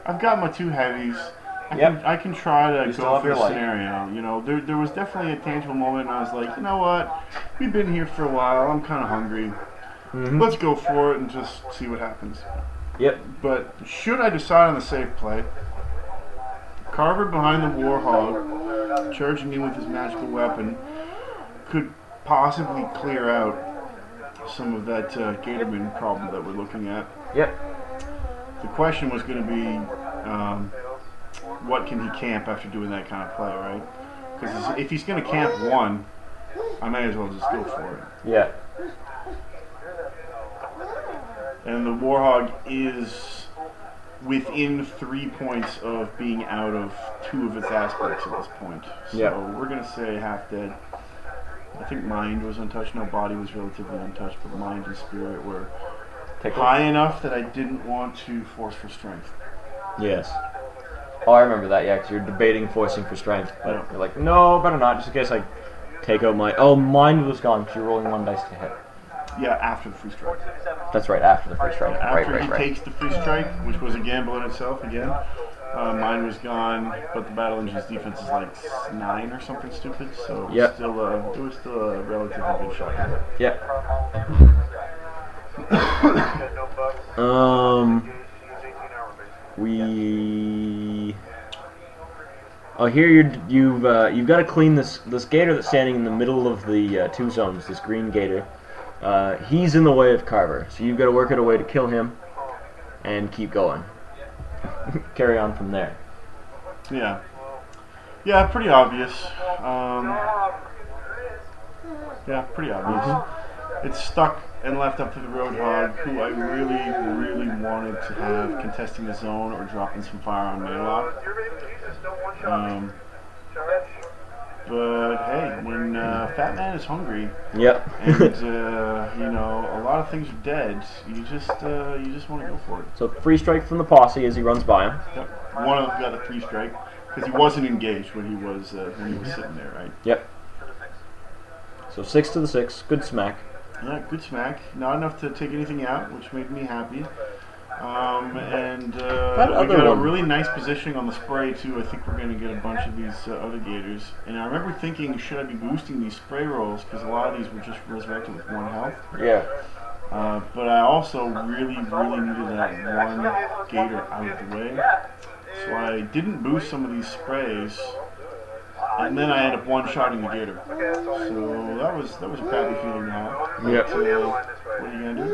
I've got my 2 heavies. I can try to go for the scenario. You know, there was definitely a tangible moment, and I was like, you know what? We've been here for a while. I'm kind of hungry. Let's go for it and just see what happens. Yep. But should I decide on the safe play, Carver behind the Warhog, charging in with his magical weapon, could possibly clear out some of that Gatorman problem that we're looking at. Yep. The question was going to be, what can he camp after doing that kind of play, right? Because if he's going to camp 1, I may as well just go for it. Yeah. And the Warhog is within 3 points of being out of 2 of its aspects at this point. So we're going to say half dead. I think mind was untouched. No, body was relatively untouched, but mind and spirit were Tickled? high enough that I didn't want to force for strength. Yes. Oh, I remember that, yeah, because you're debating forcing for strength, but you're like, no, better not, just in case I take out my... Oh, mind was gone, because you're rolling 1 dice to hit. Yeah, after the free strike. That's right, after the free strike. After he takes the free strike, which was a gamble in itself again, mine was gone, but the battle engine's defense is like 9 or something stupid, so it was still a relatively good shot. Yep. Here you've got to clean this gator that's standing in the middle of the 2 zones. This green gator. He's in the way of Carver, so you've got to work out a way to kill him and keep going. Carry on from there. Yeah. Yeah, pretty obvious. Pretty obvious. It's stuck and left up to the Roadhog, who I really wanted to have contesting the zone or dropping some fire on Mealok. But hey, when Fat Man is hungry, yep, and you know, a lot of things are dead, you just want to go for it. So free strike from the posse as he runs by him. Yep. One of them got a free strike because he wasn't engaged when he was sitting there, right? Yep. So 6 to the 6, good smack. Yeah, good smack. Not enough to take anything out, which made me happy. We got a really nice positioning on the spray too. I think we're going to get a bunch of these other gators. And I remember thinking, should I be boosting these spray rolls? Because a lot of these were just resurrected with 1 health. Yeah. But I also really needed that 1 gator out of the way. So I didn't boost some of these sprays. And then I ended up one-shotting the gator. So that was a crappy feeling to have. Yep. What are you going to do?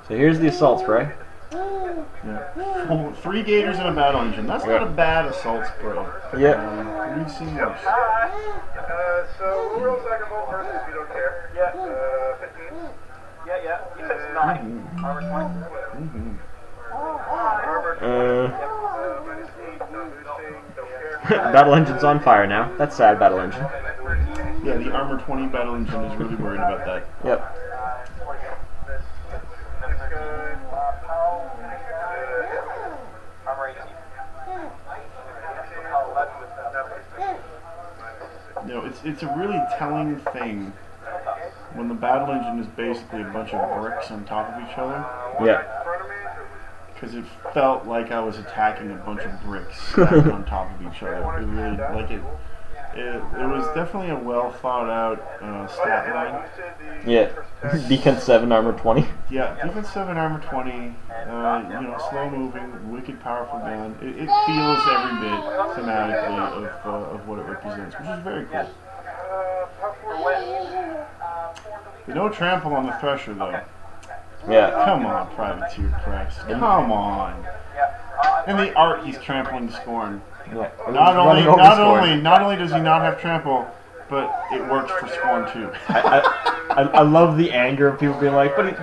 So here's the assault spray. Yeah. 3 gators and a battle engine. That's not a bad assault spray. Yeah. We've seen worse. So we'll roll second bolt first if you don't care. Yeah. 15. Yeah. You said it's 9. Armor 20. Battle engine's on fire now. That's sad, battle engine. Yeah, the armor 20 battle engine is really worried about that. Yep. You know, it's a really telling thing when the battle engine is basically a bunch of bricks on top of each other. Yeah. Because it felt like I was attacking a bunch of bricks stacked on top of each other. It really, like it was definitely a well thought out stat line. Yeah. Defense 7, armor 20. Yeah, defense 7, armor 20. You know, slow moving, wicked powerful gun. It feels every bit thematically of what it represents, which is very cool. No trample on the Thresher though. Yeah. Come on, Privateer Press. Come on. And the art, he's trampling to Scorn. Yeah. Not only does he not have trample, but it works for Scorn too. I love the anger of people being like, but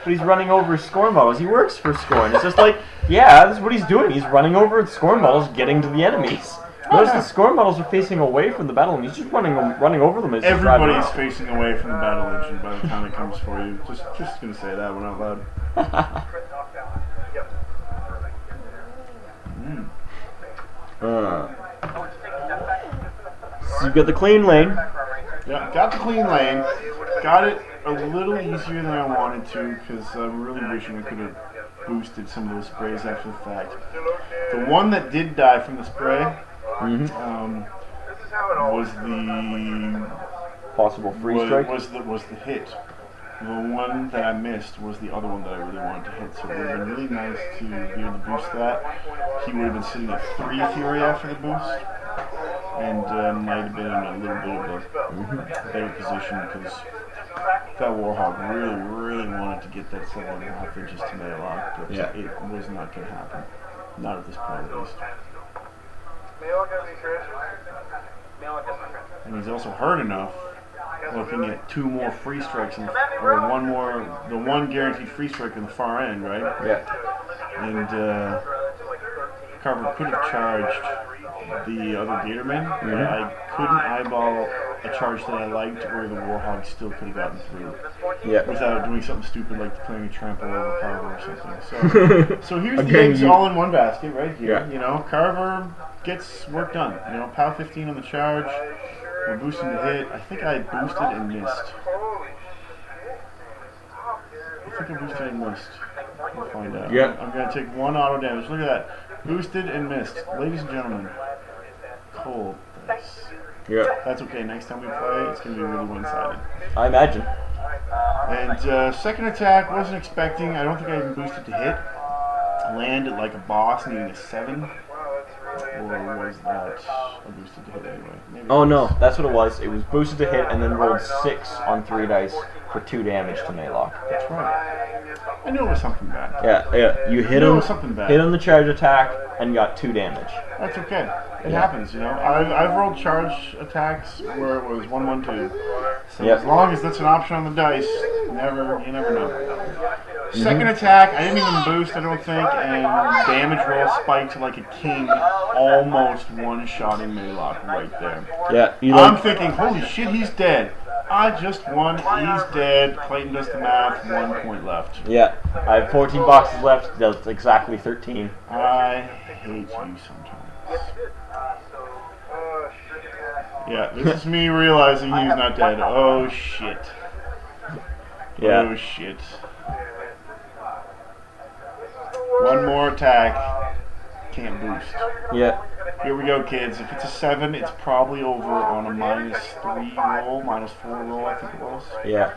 he's running over Scorn models. He works for Scorn. It's just like, yeah, this is what he's doing. He's running over Scorn models, getting to the enemies. Notice the Scorn models are facing away from the battle, and he's just running over them as everybody's facing away from the battle engine by the time it comes for you. Just gonna say that one out loud. So you've got the clean lane. Yeah, got the clean lane. Got it a little easier than I wanted to because I'm really wishing I could have boosted some of those sprays after the fact. The one that did die from the spray was the possible free strike. Was the hit. The one that I missed was the other one that I really wanted to hit. So it would have been really nice to be able to boost that. He would have been sitting at 3 Fury after the boost, and might have been in a little bit of a better position because that Warhog really wanted to get that 7.5 inches to Mealok, but it was not going to happen. Not at this point, at least. And he's also hurt enough, looking at 2 more free strikes, or the one guaranteed free strike in the far end, right? Yeah. And Carver could have charged the other Gatormen, but I couldn't eyeball a charge that I liked where the Warhog still could have gotten through. Yeah. Without doing something stupid like playing a trample over Carver or something. So here's the eggs all in one basket right here. Yeah. You know, Carver gets work done. You know, POW 15 on the charge. We're boosting the hit. I think I boosted and missed. I think I boosted and missed. We'll find out. Yeah. I'm going to take 1 auto damage. Look at that. Boosted and missed. Ladies and gentlemen. Cold dice. Yeah. That's okay. Next time we play, it's going to be really one-sided. I imagine. And second attack, wasn't expecting. I don't think I even boosted to hit. Landed like a boss, needing a 7. Or was that a boosted to hit anyway? Maybe Oh no, that's what it was. It was boosted to hit and then rolled 6 on 3 dice for 2 damage to Mealok. That's right. I knew it was something bad. Yeah. You hit I knew it him, was something bad. hit on the charge attack, and got 2 damage. That's okay. It happens, you know. I've rolled charge attacks where it was 1-1-2. So as long as that's an option on the dice, you never know. Second attack, I didn't even boost, I don't think, and damage roll spiked like a king, almost one-shotting Mealok right there. Yeah. I'm thinking, holy shit, he's dead. I just won, he's dead. Clayton does the math, 1 point left. Yeah. I have 14 boxes left. That's exactly 13. I hate you sometimes. Yeah, this is me realizing he's not dead. Oh shit. Yeah. Oh shit. One more attack. Can't boost. Yeah. Here we go, kids. If it's a 7, it's probably over on a -3 roll, -4 roll, I think it was. Yeah.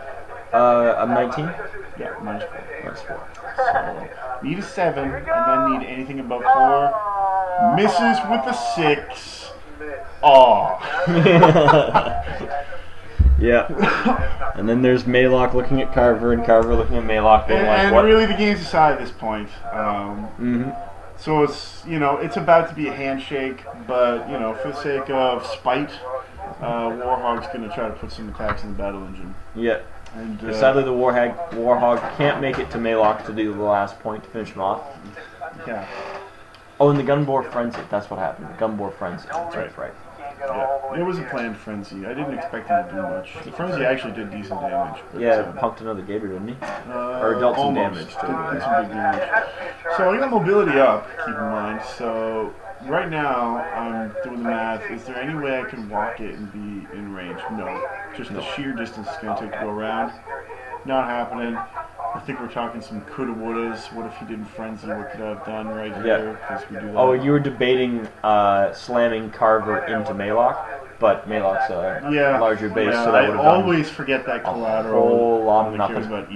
I'm 19? Yeah, -4. -4. So, need a 7, and then need anything above 4. Misses with a 6. Aw. Yeah. And then there's Mealok looking at Carver, and Carver looking at Mealok, being like, And what? really, the game's decided at this point. Mm-hmm. So it's, you know, it's about to be a handshake, but, you know, for the sake of spite, Warhog's going to try to put some attacks in the battle engine. Yeah. And Sadly, the Warhog can't make it to Mealok to do the last point to finish him off. Yeah. Oh, and the Gunbore Frenzy. That's what happened. The Gunbore Frenzy. That's right. Yeah. It was a planned frenzy. I didn't expect him to do much. The frenzy actually did decent damage. But, Yeah, punked another Gator, didn't he? Or dealt some damage. Did some big damage. So I got mobility up, keep in mind. So right now, I'm doing the math. Is there any way I can walk it and be in range? No. Just the sheer distance it's going to take to go around. Not happening. I think we're talking some coulda wouldas. What if he didn't frenzy? What could I have done right here? Because we do that. Oh, you were debating slamming Carver into Mealok, but Mealok's a larger base, so that would have I always forget that collateral. A whole lot of Only cares nothing. about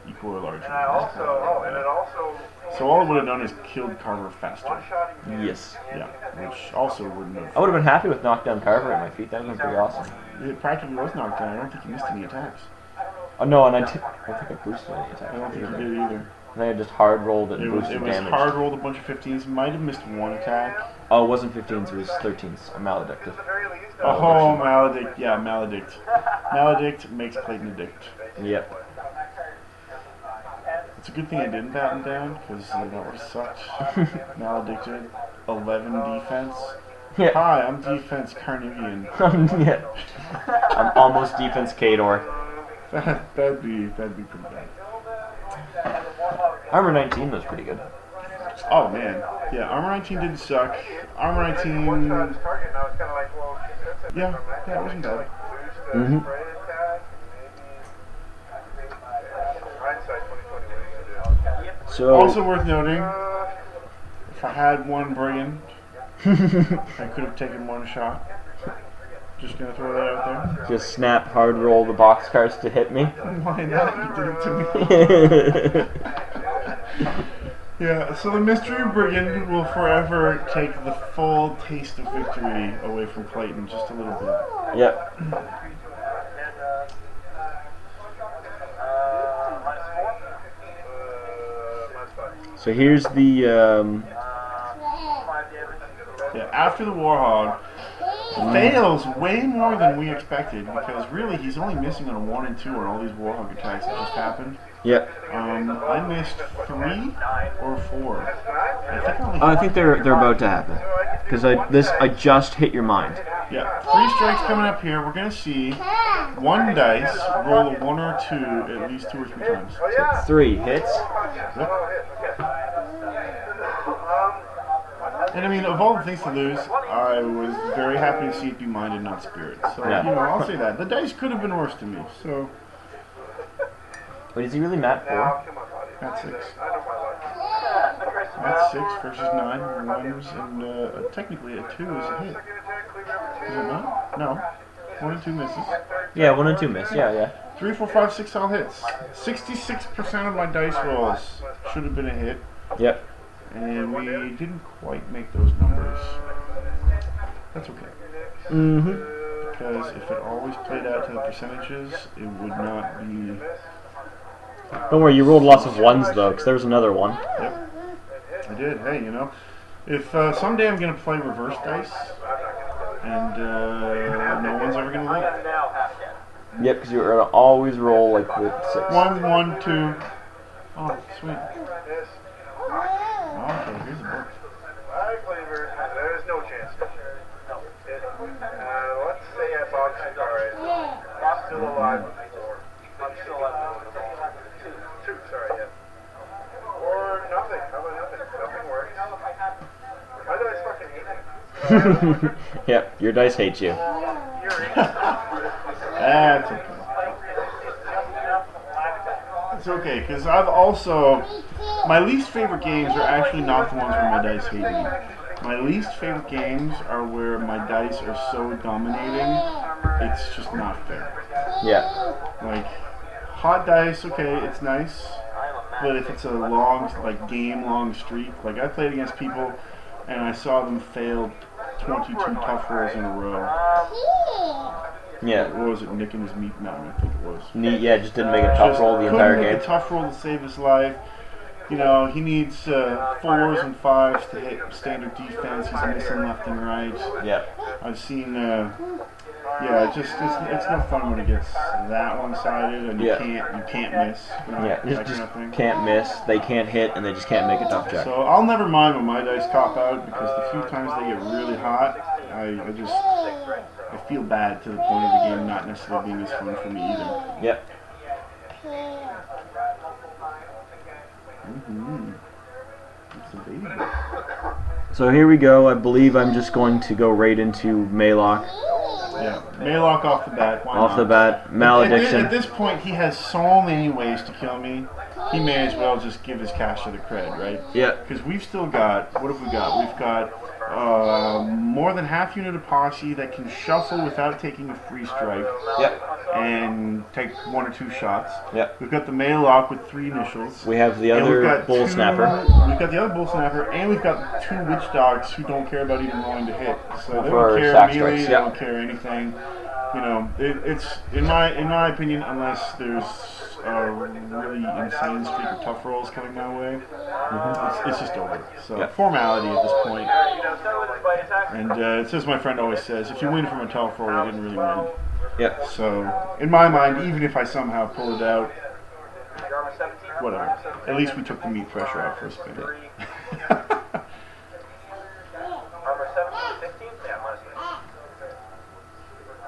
equal or larger. And it also So all it would have done is killed Carver faster. Yes. Yeah, which also wouldn't have. I would have been happy with knockdown Carver at my feet. That would have been pretty awesome. It practically was knocked down. I don't think he missed any attacks. Oh no, and I don't think I boosted any attacks. I don't think he either. did either. I think I just hard rolled it and It was boosted damage. hard rolled a bunch of 15s. Might have missed one attack. Oh, it wasn't 15s, it was 13s. I'm maledicted. Oh, maledict. Yeah, maledict. Maledict makes Clayton addict. Yep. It's a good thing I didn't bat him down, because that would have sucked. Maledicted. 11 defense. Yeah. Hi, I'm defense Carnivian. Yeah. I'm almost defense Gators. That'd be pretty bad. Armor 19 was pretty good. Oh man, yeah. Armor 19 didn't suck. Armor 19. Yeah, it wasn't bad. Mm-hmm. So Also worth noting, if I had one brigand, I could have taken one shot. Just gonna throw that out there. just snap hard roll the boxcars to hit me. Why not? You did it to me. Yeah, so the Mystery Brigand will forever take the full taste of victory away from Clayton, just a little bit. Yep. So here's the Yeah, after the Warhog fails way more than we expected, because really he's only missing on a 1 and 2 on all these Warhog attacks that just happened. yep. I missed 3 or 4. I think I think they're about to happen. because I just hit your mind. Yeah, 3 strikes coming up here. We're gonna see 1 dice roll a 1 or a 2 at least 2 or 3 times. So 3 hits. Yep. And I mean, of all the things to lose, I was very happy to see it be mind and not spirit. So Yeah. you know, I'll say that the dice could have been worse to me. So. Wait, is he really Mat 4? Mat 6. Mat 6 versus 9. 1s and technically a 2 is a hit. Is it not? No. 1 and 2 misses. Yeah, 1 and 2 miss. Yeah. 3, 4, 5, 6 all hits. 66% of my dice rolls should have been a hit. Yep. And we didn't quite make those numbers. That's okay. Because if it always played out to the percentages, it would not be... Don't worry, you rolled lots of 1s though, because there was another one. Yep. I did. Hey, you know, if someday I'm going to play reverse dice, and no one's ever going to win. Yep, because you're going to always roll like with 6. 1, 1, 2. Oh, sweet. Oh, okay, here's a book. There's no chance. Let's say I box it. Alright. I'm still alive with 4. I'm still alive with 2, sorry, yeah. Or nothing. How about nothing? Nothing works. My dice fucking hate me. Yep, your dice hate you. That's okay. It's okay, because I've also... My least favorite games are actually not the ones where my dice hate me. My least favorite games are where my dice are so dominating, it's just not fair. Yeah. Like, hot dice, okay, it's nice, but if it's a long, like, game-long streak, like, I played against people, and I saw them fail 22 tough rolls in a row. Yeah. What was it, Nick and his meat mountain, I think it was. Neat, yeah, just didn't make a tough roll the entire Couldn't game. make a tough roll to save his life. You know, he needs 4s and 5s to hit standard defense. He's missing left and right. Yeah. I've seen, yeah, it's no fun when it gets that one-sided and you can't miss. You know, Yeah, that just kind of thing. can't miss. They can't hit, and they just can't make a tough check. So I'll never mind when my dice cop out, because the few times they get really hot, I feel bad to the point of the game not necessarily being as fun for me either. Yep. It's a baby book. So here we go. I believe I'm just going to go right into Mealok. Yeah, Mealok off the bat. Why Off not? the bat, malediction. At this point, he has so many ways to kill me. He may as well just give his caster the cred, right? Yeah. Because we've still got, what have we got? We've got more than half unit of posse that can shuffle without taking a free strike. Yep. And take 1 or 2 shots. Yep. We've got the Mealok with 3 initials. We have the And we've other got bull 2 snapper. We've got the other bull snapper, and we've got 2 witch dogs who don't care about even rolling to hit. So they For don't care sack melee, strikes, they yeah. don't care anything. You know, it's in my opinion, unless there's a really insane streak of tough rolls coming my way, it's just over. So formality at this point. And it's as my friend always says, if you win from a tough roll, you didn't really win. Yep. So in my mind, even if I somehow pull it out, whatever. At least we took the meat pressure out for a spin.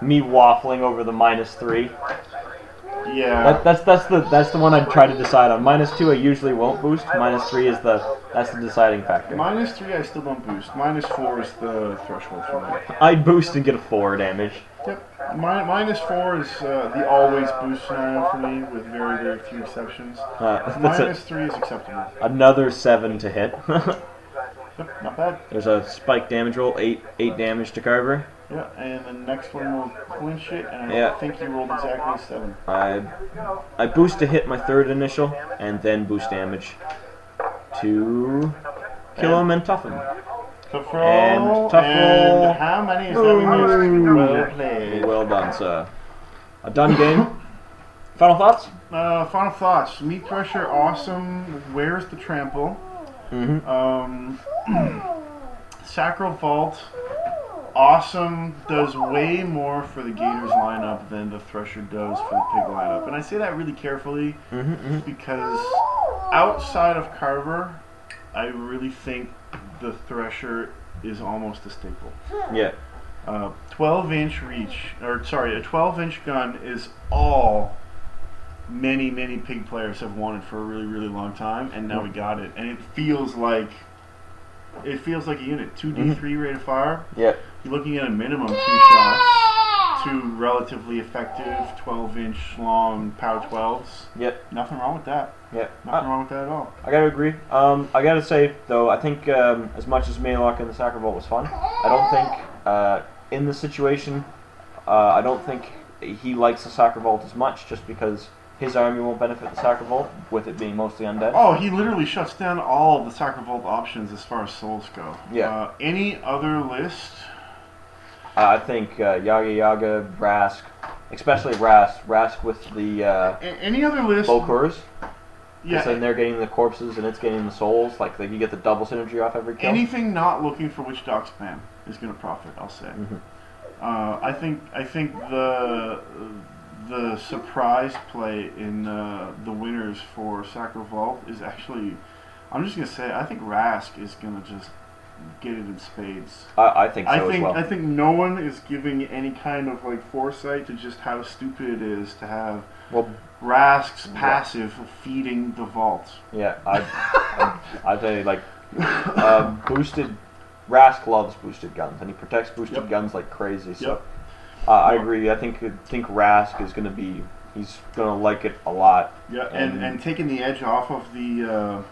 Me waffling over the -3. Yeah. That's the one I try to decide on. -2 I usually won't boost. -3 is the deciding factor. -3 I still don't boost. -4 is the threshold for me. I'd boost and get a 4 damage. Yep. -4 is the always boost scenario for me, with very, very few exceptions. That's -3 is acceptable. another 7 to hit. Yep, not bad. There's a spike damage roll, 8 damage to Carver. Yeah, and the next one will clinch it, and I Yeah. think you rolled exactly a 7. I boost to hit my 3rd initial, and then boost damage to kill him and tough him. Tough roll, And tough and roll. how many is that we missed? Well played. Well done, sir. A done game. Final thoughts? Final thoughts. Meat pressure, awesome. Where's the trample? Sacral Vault, awesome. Does way more for the Gators lineup than the Thresher does for the Pig lineup. And I say that really carefully because outside of Carver, I really think the Thresher is almost a staple. Yeah. 12-inch reach, or sorry, a 12-inch gun is all many pig players have wanted for a really long time, and now we got it, and it feels like a unit. 2d3 rate of fire. Yeah. You're looking at a minimum 2 shots, 2 relatively effective 12-inch long POW 12s. Yep. Nothing wrong with that. Yep. Nothing wrong with that at all. I gotta agree. I gotta say though, I think as much as Mealok and the Sacre Vault was fun, I don't think in the situation, I don't think he likes the Sacre Vault as much, just because his army won't benefit the Sacre Vault, with it being mostly undead. Oh, he literally shuts down all of the Sacre Vault options as far as souls go. Yeah. Any other list? I think Yaga, Rask, especially Rask with the any other list? Bokurs. Yeah. And they're getting the corpses and it's getting the souls. Like you get the double synergy off every kill. Anything not looking for Witch Dog spam is going to profit, I'll say. I think the surprise play in the winners for Sacre Vault is actually, I'm just going to say, I think Rask is going to just get it in spades. I think so as well. I think no one is giving any kind of like foresight to just how stupid it is to have Rask's passive feeding the vault. Yeah, I tell you, like, boosted. Rask loves boosted guns, and he protects boosted guns like crazy. So, I agree. I think Rask is going to be. He's going to like it a lot. Yeah, and taking the edge off of the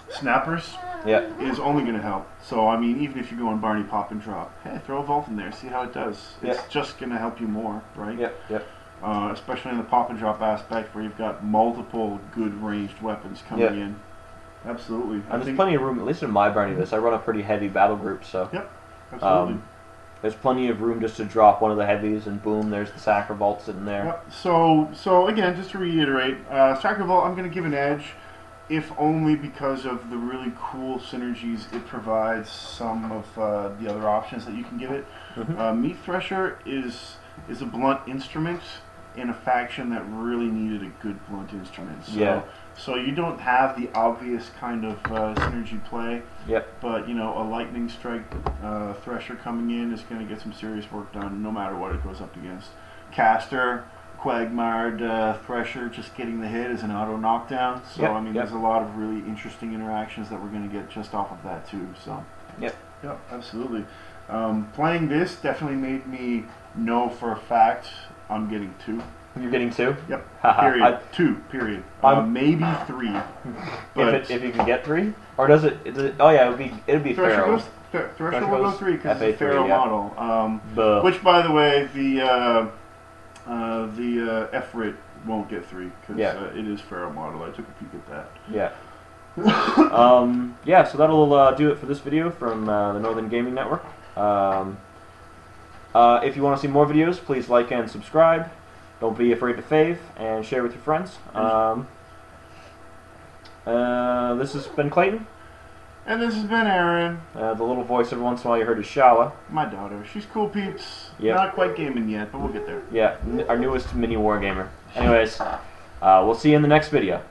snappers. Yeah. Is only going to help. So, I mean, even if you go on Barney Pop and Drop, hey, throw a Vault in there, see how it does. It's just going to help you more, right? Yep. Especially in the Pop and Drop aspect where you've got multiple good ranged weapons coming in. Absolutely. And there's plenty of room, at least in my Barney list. I run a pretty heavy battle group, so. Yep, absolutely. There's plenty of room just to drop one of the heavies, and boom, there's the Sacre Vault sitting there. Yep. So again, just to reiterate, Sacre Vault, I'm going to give an edge, if only because of the really cool synergies it provides. Some of the other options that you can give it. Meat Thresher is a blunt instrument in a faction that really needed a good blunt instrument. So you don't have the obvious kind of synergy play. But you know, a lightning strike Thresher coming in is going to get some serious work done, no matter what it goes up against. Caster, Quagmired, Thresher, just getting the hit is an auto knockdown. So I mean, there's a lot of really interesting interactions that we're going to get just off of that too. So yeah, absolutely. Playing this definitely made me know for a fact I'm getting 2. You're getting 2? Yep. Period. 2. Period. Maybe 3. But if you can get 3, or does it? Oh yeah, it'd be Pharaoh. Thresher will go 3 because it's a Pharaoh model. Which, by the way, the Efrit won't get 3 because it is Pharaoh model. I took a peek at that. Yeah, so that'll do it for this video from the Northern Gaming Network. If you want to see more videos, please like and subscribe. Don't be afraid to fave and share with your friends. This has been Clayton. And this has been Aaron. The little voice every once in a while you heard is Shawa. My daughter. She's cool peeps. Not quite gaming yet, but we'll get there. Yeah, our newest mini war gamer. Anyways, we'll see you in the next video.